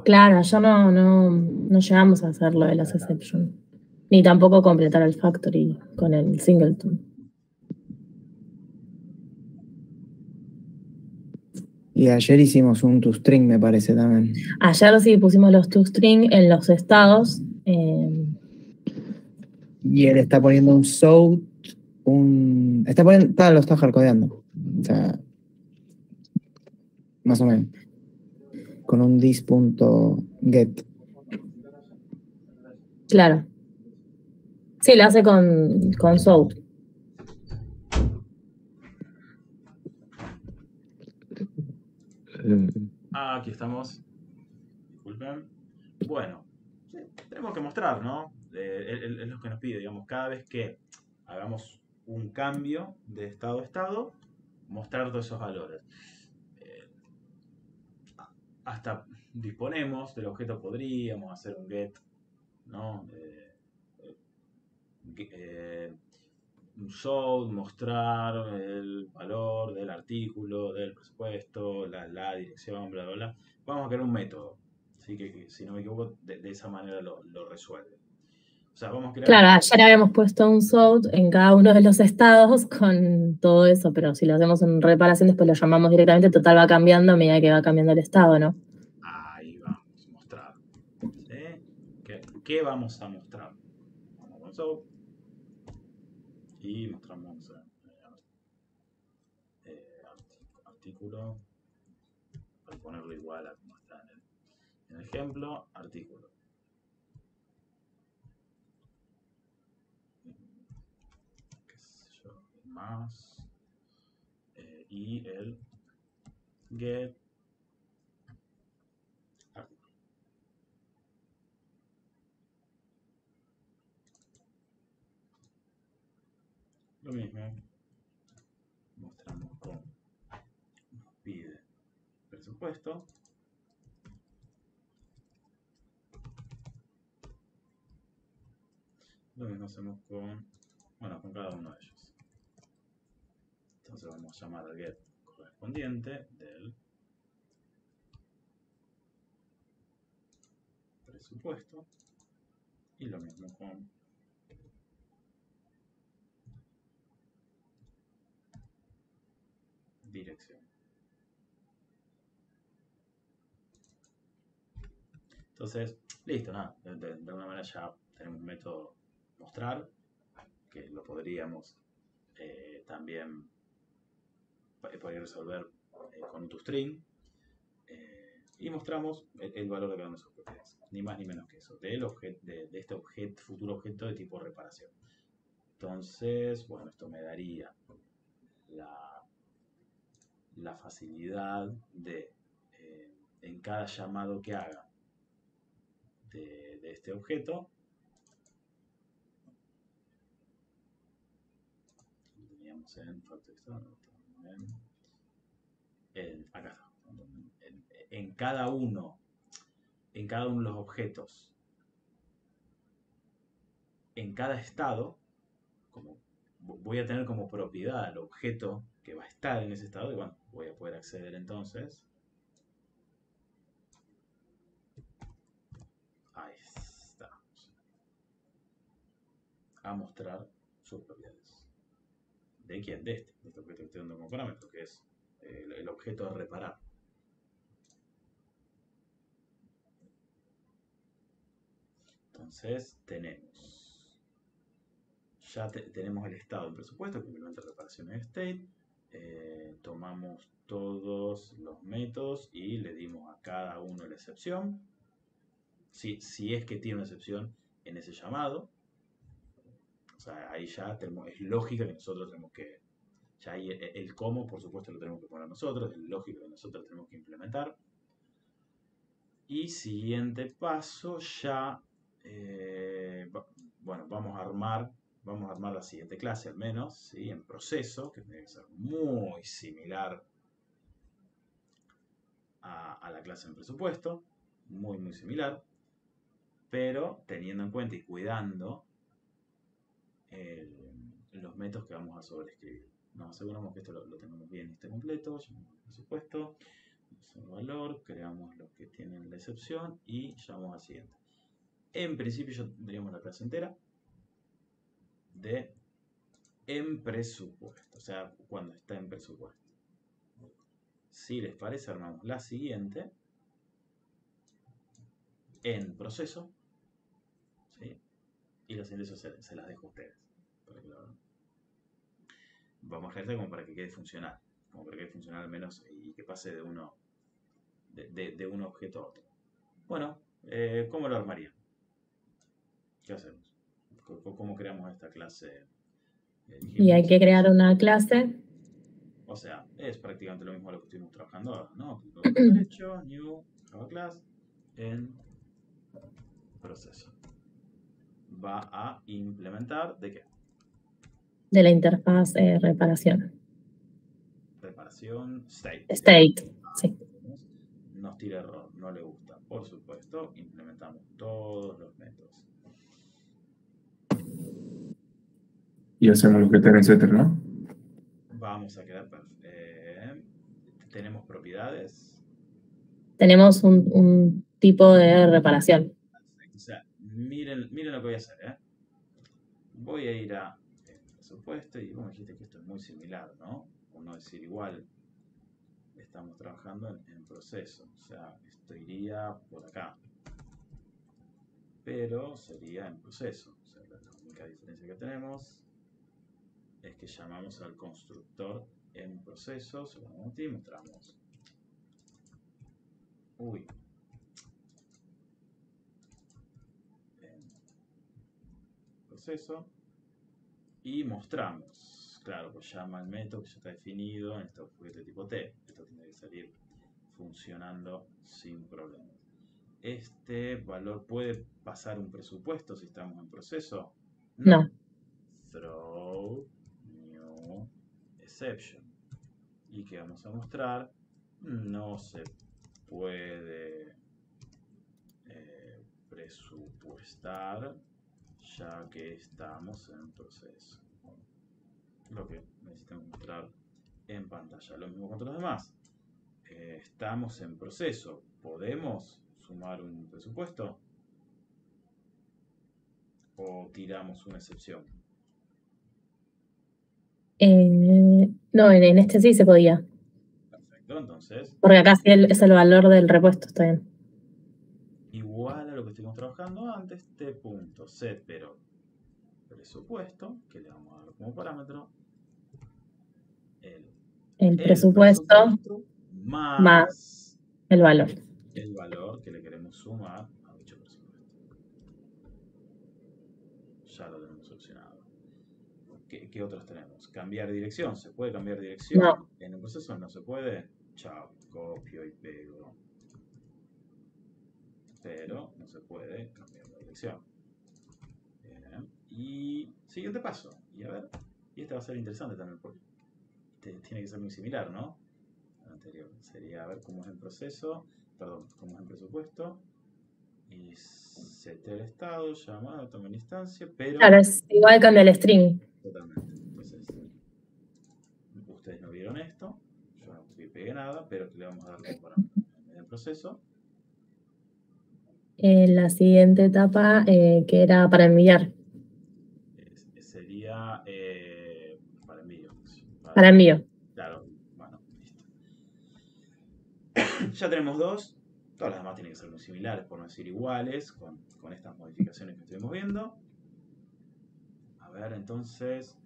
Claro, ayer no llegamos a hacer lo de las exceptions. Ni tampoco completar el factory con el singleton. Y ayer hicimos un toString, me parece también. Ayer sí pusimos los toString en los estados. Y él está poniendo un Sout, lo está hardcodeando. O sea, más o menos. Con un this.get. Claro. Sí, lo hace con Sout. Aquí estamos. Disculpen. Bueno, sí, tenemos que mostrar, ¿no? Es lo que nos pide, digamos, cada vez que hagamos un cambio de estado a estado, mostrar todos esos valores. Hasta disponemos del objeto, podríamos hacer un get, ¿no? Un Sout, mostrar el valor del artículo, del presupuesto, la dirección, bla, bla, bla. Vamos a crear un método, ¿sí? que si no me equivoco, de esa manera lo resuelve. O sea, vamos a crear... Claro, ayer habíamos puesto un Sout en cada uno de los estados con todo eso, pero si lo hacemos en reparación, después lo llamamos directamente, total va cambiando a medida que va cambiando el estado, ¿no? Ahí vamos, mostrar. ¿Sí? ¿Qué vamos a mostrar? Vamos con Sout. Y mostramos artículo, para ponerlo igual a como está en el ejemplo, artículo. ¿Qué sé yo? Más y el get artículo. Lo mismo, mostramos con nos pide presupuesto. Lo mismo hacemos con cada uno de ellos. Entonces vamos a llamar al get correspondiente del presupuesto y lo mismo con dirección. Entonces, listo, nada. De alguna manera ya tenemos un método mostrar, que lo podríamos también poder resolver con un toString. Y mostramos el valor de cada una de sus propiedades. Ni más ni menos que eso. De este futuro objeto de tipo reparación. Entonces, bueno, esto me daría la facilidad de, en cada llamado que haga de este objeto, lo teníamos en acá está. En cada uno de los objetos, en cada estado, como voy a tener como propiedad al objeto que va a estar en ese estado, y bueno, voy a poder acceder entonces ahí está, a mostrar sus propiedades. ¿De quién? De este objeto que estoy dando como parámetro, que es el objeto a reparar. Entonces tenemos el estado del presupuesto que implementa reparaciones state. Tomamos todos los métodos y le dimos a cada uno la excepción. Si es que tiene una excepción en ese llamado. O sea, ahí ya es lógica que nosotros tenemos que... Ya ahí el cómo, por supuesto, lo tenemos que poner nosotros. Es lógico que nosotros tenemos que implementar. Y siguiente paso ya... bueno, vamos a armar la siguiente clase al menos, ¿sí? En proceso, que tiene que ser muy similar a la clase en presupuesto, muy similar, pero teniendo en cuenta y cuidando los métodos que vamos a sobreescribir. Nos aseguramos que esto lo tengamos bien y esté completo, llamamos al presupuesto, el valor, creamos los que tienen la excepción y llamamos al siguiente. En principio ya tendríamos la clase entera de en presupuesto, o sea, cuando está en presupuesto. Si les parece, armamos la siguiente en proceso, ¿sí? Y la siguiente se las dejo a ustedes. Vamos a dejar como para que quede funcional, al menos y que pase de un objeto a otro. Bueno, ¿cómo lo armarían? ¿Qué hacemos? ¿Cómo creamos esta clase? Y hay que crear una clase. O sea, es prácticamente lo mismo a lo que estuvimos trabajando ahora, ¿no? Clic derecho, new, Java class, en proceso. Va a implementar, ¿de qué? De la interfaz reparación. Reparación state. State, sí. Nos tira error, no le gusta. Por supuesto, implementamos todos los métodos. Y hacemos los getter, etcétera, ¿no? Vamos a quedar tenemos propiedades. Tenemos un tipo de reparación. O sea, miren lo que voy a hacer, ¿eh? Voy a ir a presupuesto y vos me dijiste que esto es muy similar, ¿no? Por no decir igual, estamos trabajando en proceso. O sea, esto iría por acá. Pero sería en proceso. O sea, la única diferencia que tenemos es que llamamos al constructor en proceso, seguramente, y mostramos. En proceso. Y mostramos. Claro, pues llama el método que ya está definido en este objeto tipo T. Esto tiene que salir funcionando sin problemas. Este valor puede pasar un presupuesto si estamos en proceso. No. Throw new exception. Y que vamos a mostrar, no se puede presupuestar ya que estamos en proceso. Lo que necesitamos mostrar en pantalla. Lo mismo con los demás. Estamos en proceso. ¿Podemos sumar un presupuesto? ¿O tiramos una excepción? No, en este sí se podía. Perfecto, entonces. Porque acá sí es el valor del repuesto, está bien. Igual trabajando antes, t.set, pero presupuesto, que le vamos a dar como parámetro el presupuesto más el valor que le queremos sumar a dicho presupuesto. Ya lo tenemos solucionado. ¿Qué otros tenemos? Cambiar dirección. ¿Se puede cambiar dirección? No. En el proceso no se puede. Chao, copio y pego. Pero no se puede cambiar la dirección. Bien. Y siguiente paso. Y a ver, y este va a ser interesante también porque tiene que ser muy similar, ¿no? Al anterior. Sería a ver cómo es el proceso, perdón, cómo es el presupuesto. Y setear el estado, llamada, toma una instancia, pero... Claro, es igual con el string. Totalmente. Entonces, ustedes no vieron esto, yo no pegué nada, pero que le vamos a dar como parámetro en el proceso. La siguiente etapa que era para enviar. Sería para envío. Para envío. Claro, bueno, listo. Ya tenemos dos. Todas las demás tienen que ser muy similares, por no decir iguales, con estas modificaciones que estuvimos viendo. A ver, entonces,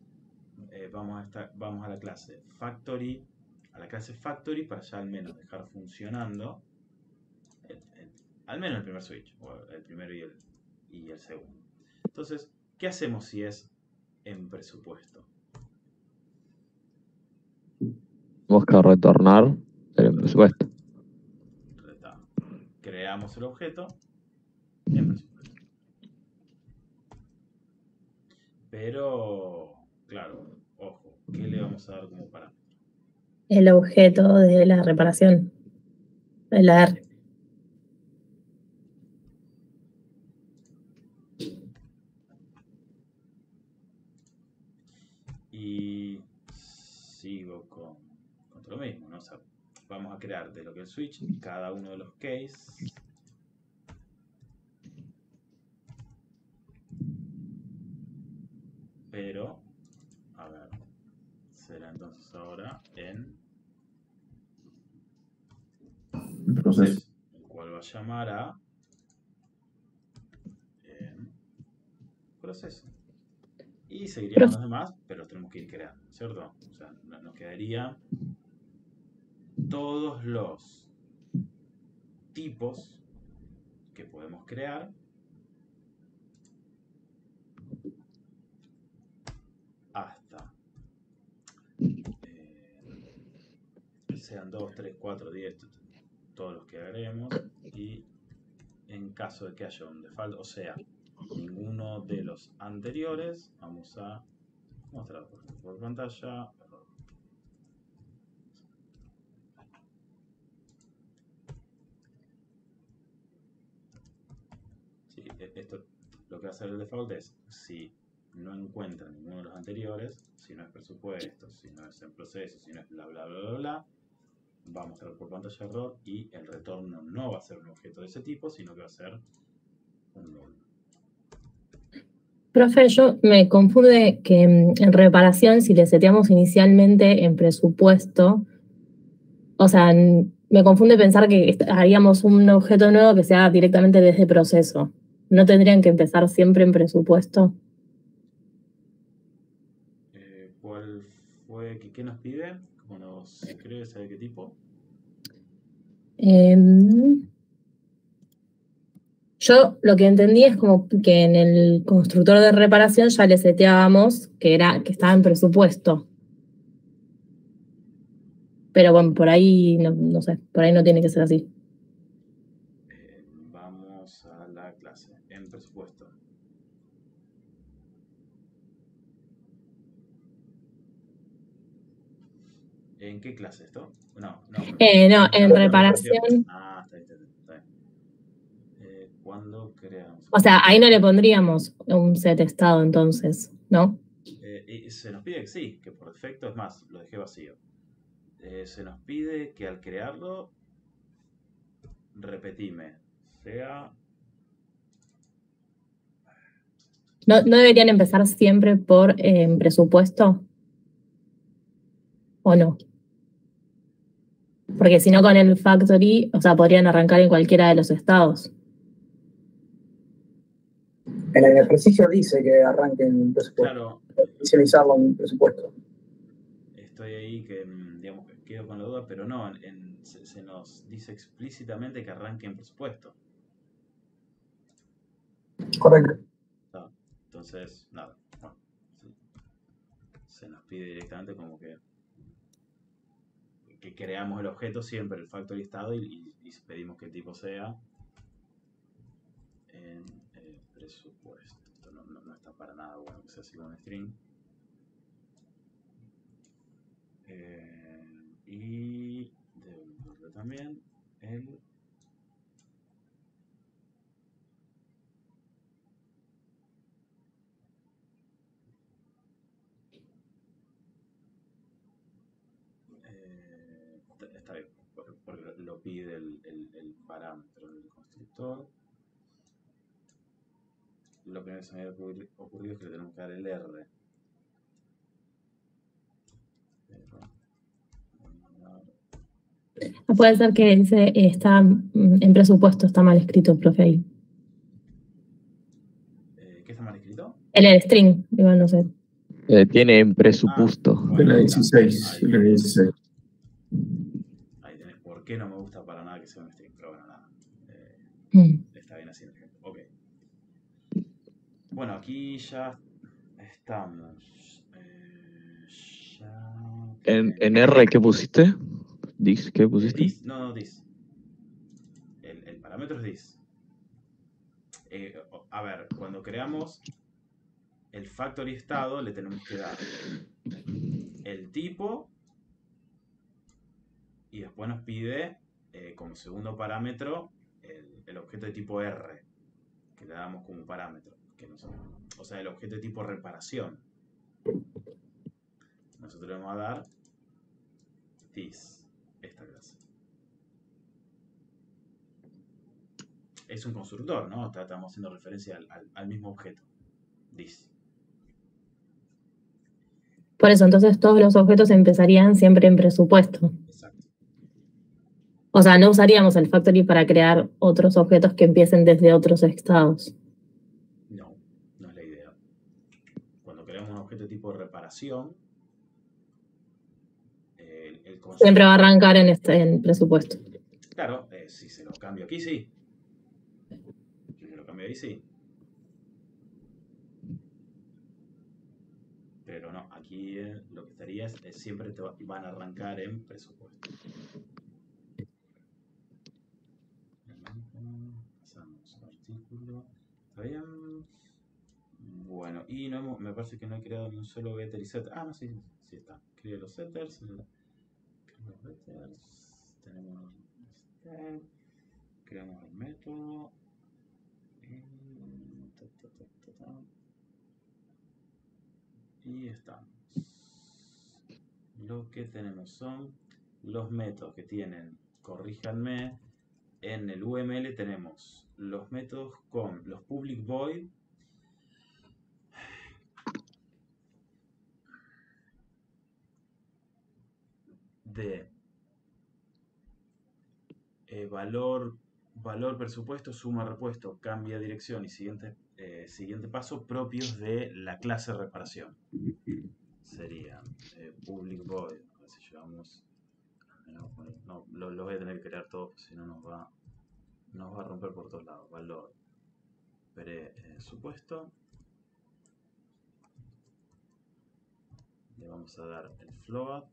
vamos a la clase Factory, para ya al menos dejar funcionando al menos el primer switch, o el primero y el segundo. Entonces, ¿qué hacemos si es en presupuesto? Tenemos que retornar el presupuesto. Creamos el objeto en presupuesto. Pero, claro, ojo, ¿qué le vamos a dar como parámetro? El objeto de la reparación. El AR. Y sigo con lo mismo, ¿no? O sea, vamos a crear de lo que es el switch cada uno de los case. Pero, a ver, será entonces ahora en proceso, el cual va a llamar a proceso. Y seguirían los demás, pero los tenemos que ir creando, ¿cierto? O sea, nos quedarían todos los tipos que podemos crear hasta sean 2, 3, 4, 10, todos los que agreguemos, y en caso de que haya un default, o sea, ninguno de los anteriores, vamos a mostrar por pantalla. Sí, esto lo que va a hacer el default es si no encuentra ninguno de los anteriores, si no es presupuesto, si no es en proceso, si no es bla bla bla bla bla, va a mostrar por pantalla error y el retorno no va a ser un objeto de ese tipo, sino que va a ser un null. Profe, yo me confunde que en reparación, si le seteamos inicialmente en presupuesto, o sea, me confunde pensar que haríamos un objeto nuevo que sea directamente desde proceso. ¿No tendrían que empezar siempre en presupuesto? ¿Cuál fue? ¿Qué nos pide? ¿Cómo nos escribe? ¿Sabe qué tipo? Yo lo que entendí es como que en el constructor de reparación ya le seteábamos que estaba en presupuesto. Pero bueno, por ahí no sé, por ahí no tiene que ser así. Vamos a la clase en presupuesto. ¿En qué clase esto? No, en reparación. Ah, está bien. ¿Cuándo creamos? O sea, ahí no le pondríamos un set estado entonces, ¿no? Se nos pide que sí, que por defecto, es más, lo dejé vacío. Se nos pide que al crearlo, repetime, sea... ¿No deberían empezar siempre por presupuesto? ¿O no? Porque si no con el factory, o sea, podrían arrancar en cualquiera de los estados. En el ejercicio dice que arranquen un presupuesto. Claro, Inicializarlo en un presupuesto. estoy ahí que, digamos, que quedo con la duda, pero no, se nos dice explícitamente que arranque en presupuesto. Correcto. No, entonces, nada, bueno, se nos pide directamente como que creamos el objeto siempre, el factory estado, y pedimos que el tipo sea en presupuesto. Esto no está para nada bueno que sea así con string. Y debo incluirlo también el está bien, porque lo pide el parámetro del constructor. Lo primero que se me había ocurrido es que le tenemos que dar el R. Pero, Puede ser que dice está en presupuesto, está mal escrito, profe. Ahí. ¿Qué está mal escrito? El string, igual no sé. Tiene en presupuesto. De la 16. De la 16. Ahí tenés. ¿Por qué no me gusta para nada que sea un string? Pero bueno, nada. Está bien así el ejemplo. Ok. Bueno, aquí ya estamos. En R, ¿qué pusiste? ¿Dis? ¿Qué pusiste? Dis, no, dis. El parámetro es dis. A ver, cuando creamos el factory estado, le tenemos que dar el tipo y después nos pide como segundo parámetro el objeto de tipo R, que le damos como parámetro. O sea, el objeto de tipo reparación. Nosotros le vamos a dar this, esta clase. Es un constructor, ¿no? Estamos haciendo referencia al mismo objeto. This. Por eso, entonces todos los objetos empezarían siempre en presupuesto. Exacto. O sea, no usaríamos el factory para crear otros objetos que empiecen desde otros estados. No, no es la idea. Cuando creamos un objeto de tipo reparación, el siempre va a arrancar en presupuesto. Claro, si se lo cambio aquí, sí. Si se lo cambio ahí, sí. Pero no, aquí lo que estaría es siempre van a arrancar en presupuesto. Pasamos artículo. ¿Está bien? Bueno, y no me parece que no he creado ni un solo getter y setter. Ah, no, sí, sí está. Creo los setters. Los getters. Tenemos creamos el método. Y estamos. Lo que tenemos son los métodos que tienen, corríjanme, en el UML tenemos los métodos con los public void de valor presupuesto, suma repuesto, cambia dirección y siguiente paso propios de la clase reparación. Sería public void. A ver si llevamos. No, lo voy a tener que crear todo, si no nos va a romper por todos lados. Valor presupuesto. Le vamos a dar el float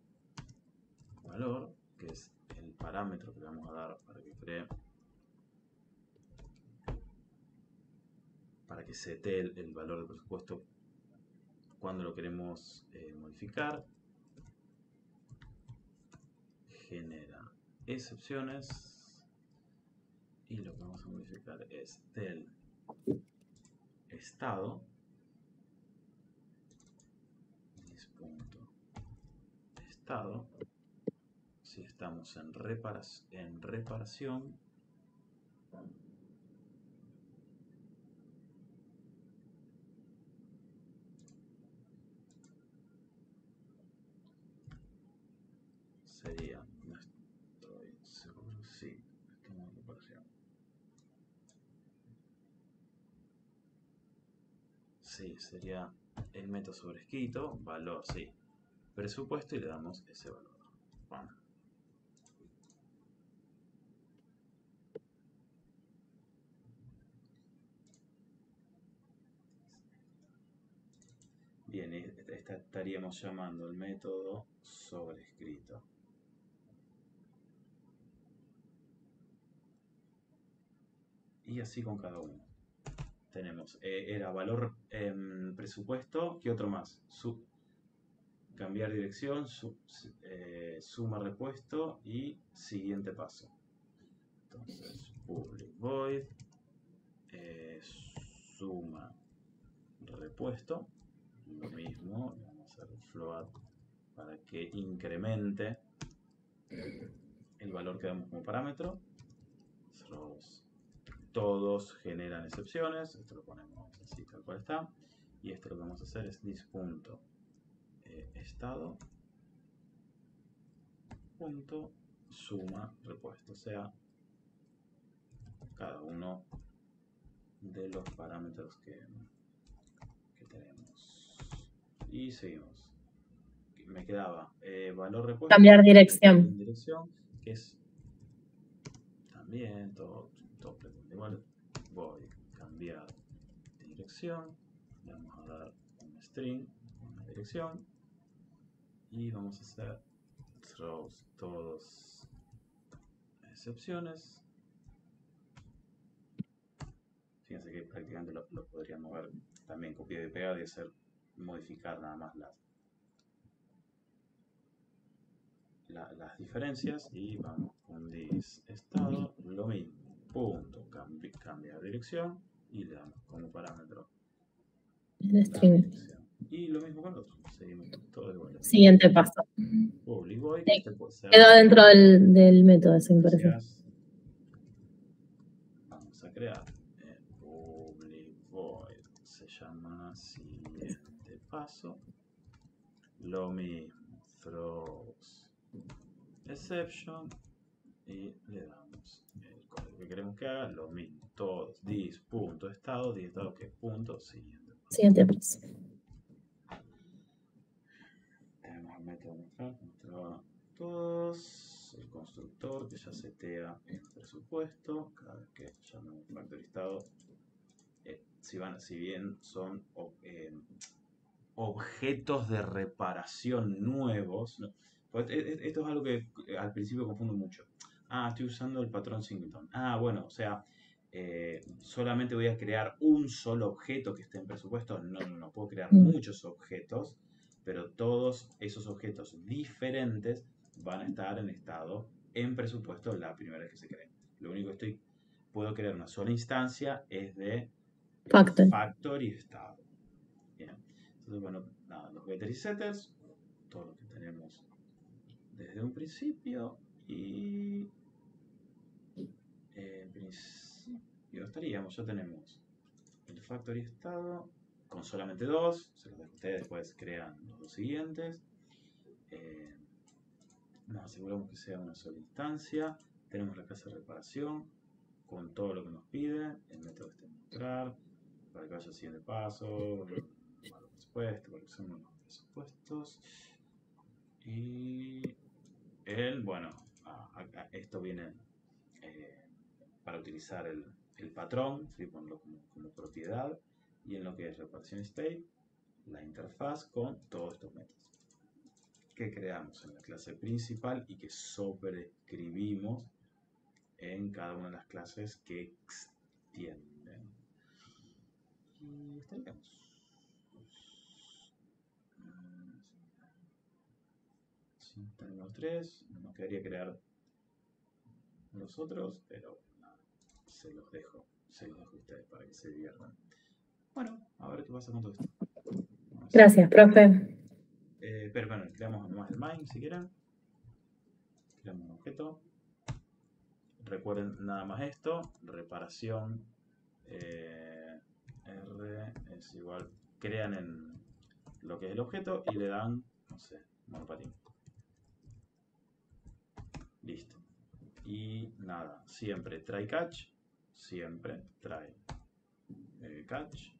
valor, que es el parámetro que le vamos a dar para que cree, para que setee el valor del presupuesto cuando lo queremos modificar. Genera excepciones y lo que vamos a modificar es del estado estado. Si estamos en reparación, sería, no estoy seguro, sí, estamos en reparación. sí, sería el método sobrescrito, valor, sí, presupuesto, y le damos ese valor. Bueno. Bien, estaríamos llamando el método sobrescrito. Y así con cada uno. Tenemos, era valor presupuesto, ¿qué otro más? Cambiar dirección, suma repuesto y siguiente paso. Entonces, public void, suma repuesto, lo mismo, vamos a hacer float para que incremente el valor que damos como parámetro. Todos generan excepciones, esto lo ponemos así tal cual está, y esto lo que vamos a hacer es this.estado punto suma repuesto, o sea, cada uno de los parámetros que tenemos. Y seguimos. Me quedaba valor repuesto. Cambiar dirección. Que es también todo igual. Voy a cambiar de dirección. Le vamos a dar un string, una dirección. Y vamos a hacer throws, todos excepciones. Fíjense que prácticamente lo podrían mover también, copiar y pegar y hacer modificar nada más las diferencias. Y vamos con this estado, lo mismo, punto, cambia de dirección y le damos como parámetro el string. Y lo mismo con el otro, seguimos todo igual. Siguiente paso. Public void, Sí. Quedó dentro del método, ese me parece. Vamos a crear public void, se llama siguiente paso, lo mismo, throws exception, y le damos el código que queremos que haga, lo mismo, todos, this.estado, que punto, siguiente paso. Tenemos el método mostrar todos, el constructor que ya setea el presupuesto, cada vez que llamamos factorizado, si bien son objetos de reparación nuevos, ¿no? Esto es algo que al principio confundo mucho. Estoy usando el patrón singleton. Bueno, o sea, solamente voy a crear un solo objeto que esté en presupuesto. No, puedo crear muchos objetos, pero todos esos objetos diferentes van a estar en estado en presupuesto la primera vez que se creen. Lo único que puedo crear una sola instancia es de factor y estado. Bien. Entonces, bueno, nada, los getters y setters, todo lo que tenemos desde un principio, y en principio estaríamos, ya tenemos el factor y estado con solamente dos, se los dejo a ustedes, después crean los dos siguientes. Nos aseguramos que sea una sola instancia, tenemos la clase de reparación con todo lo que nos pide, el método de mostrar, para que vaya al siguiente paso, para los presupuestos, para que usemos los presupuestos. Y esto viene para utilizar el patrón, ¿sí? Ponerlo como propiedad, y en lo que es reparación state, la interfaz con todos estos métodos que creamos en la clase principal y que sobreescribimos en cada una de las clases que extienden. Y estaríamos. Sí, tenemos 3, nos quedaría crear los otros, pero nada, se los dejo a ustedes para que se diviertan. Bueno, a ver qué pasa con todo esto. Gracias, profe. Pero bueno, creamos nomás el main si quieren. Creamos un objeto. Recuerden nada más esto, reparación R es igual, crean en lo que es el objeto y le dan, no sé, monopatín. Listo. Y nada, siempre try catch, siempre try catch.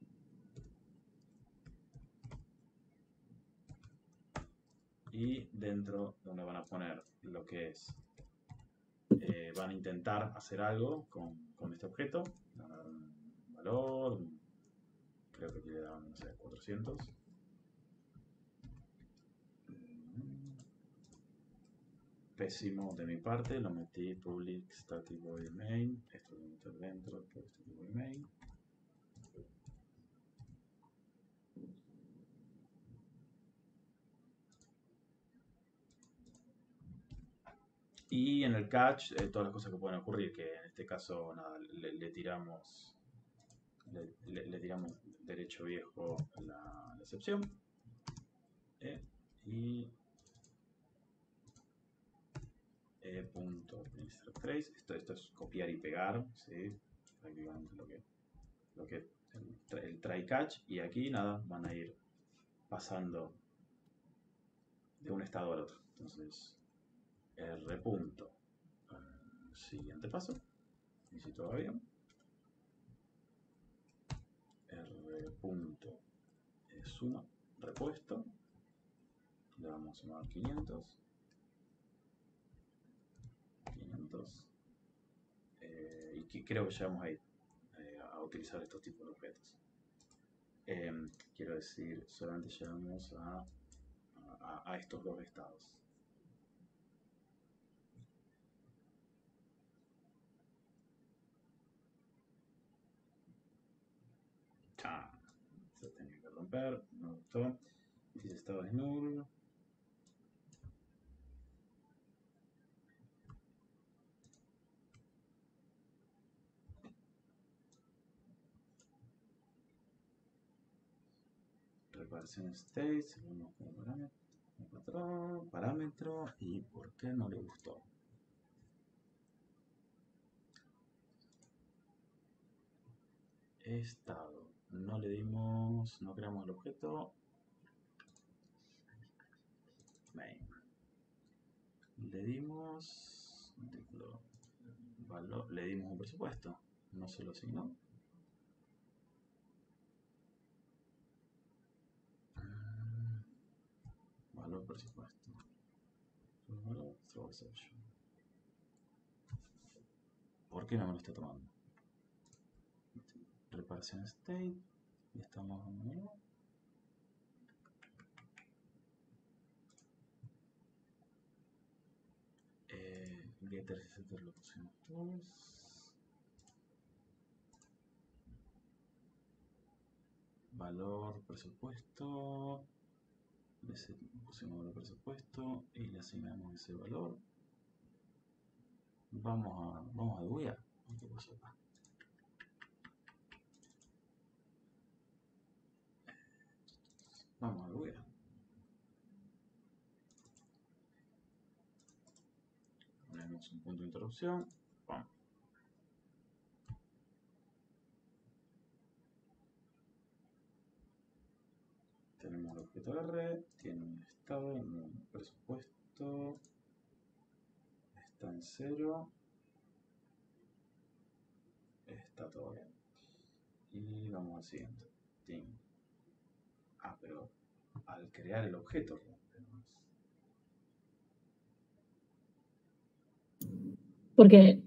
y dentro donde van a poner lo que es, van a intentar hacer algo con este objeto, le van a dar un valor, creo que aquí le daban, no sé, 400. Pésimo de mi parte, lo metí public static void main, esto lo voy a meter dentro de public static void main. Y en el catch, todas las cosas que pueden ocurrir, que en este caso nada, le tiramos derecho viejo la excepción. Y punto trace, esto es copiar y pegar, ¿sí? Prácticamente lo que el try catch, y aquí nada, van a ir pasando de un estado al otro. Entonces, R punto, siguiente paso, y si todo va bien, R punto, suma, repuesto, le vamos a sumar 500, y que creo que ya vamos a ir a utilizar estos tipos de objetos. Quiero decir, solamente llegamos a estos dos estados. Se tenía que romper, no me gustó. Dice estado es null. Reparación state, seguimos como parámetro, y por qué no le gustó. Estado, no le dimos, no creamos el objeto main, le dimos valor, le dimos un presupuesto, no se lo asignó. Valor presupuesto, valor throw exception. ¿Por qué no me lo está tomando? Reparación state, y estamos getter y setter lo pusimos todos. Valor presupuesto, pusimos valor presupuesto y le asignamos ese valor. Vamos a debuguear. ¿Qué pasó acá? Vamos a debuguear. Ponemos un punto de interrupción. ¡Pum! Tenemos el objeto R, tiene un estado, un presupuesto, está en 0, está todo bien. Y vamos al siguiente. Pero al crear el objeto rompemos. Porque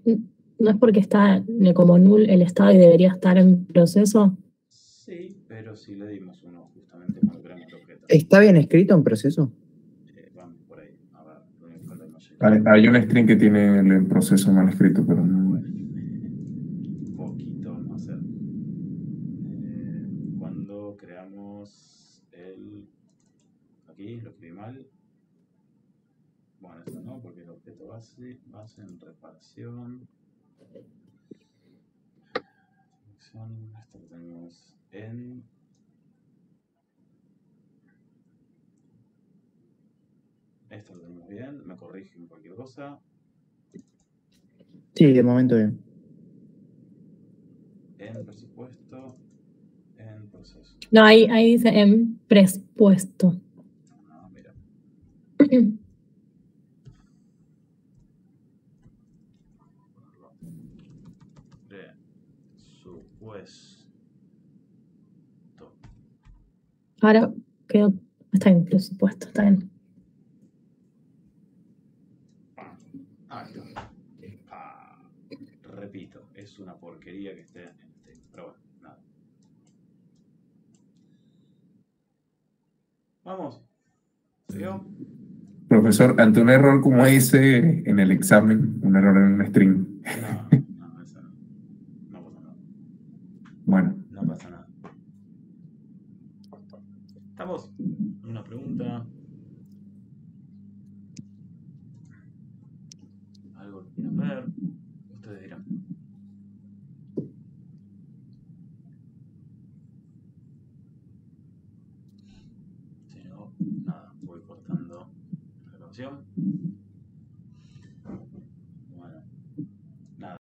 no es porque está como null el estado y debería estar en proceso. Sí, pero si le dimos uno justamente cuando creamos el objeto. ¿Está bien escrito en proceso? Vamos por ahí. A ver, lo único que no llega. Hay un string que tiene el proceso mal escrito, pero no. Un poquito vamos a hacer. Cuando creamos aquí lo escribí mal. Bueno, esto no, porque el objeto base en reparación. Esto lo tenemos en. Esto lo tenemos bien, me corrigen cualquier cosa. Sí, de momento bien. En presupuesto, en proceso. No, ahí dice en presupuesto. Ah, mira. Presupuesto. Ahora quedó, está en presupuesto, está bien. Ah, está. Repito, es una porquería que esté en este. Pero bueno, nada. Vamos. ¿Se vio? Profesor, ante un error como ese en el examen, un error en un string. No, eso no. No pasa nada. Bueno, No pasa nada. ¿Estamos? Una pregunta. Algo que quieran ver. Ustedes dirán. Si no, nada, voy cortando la grabación.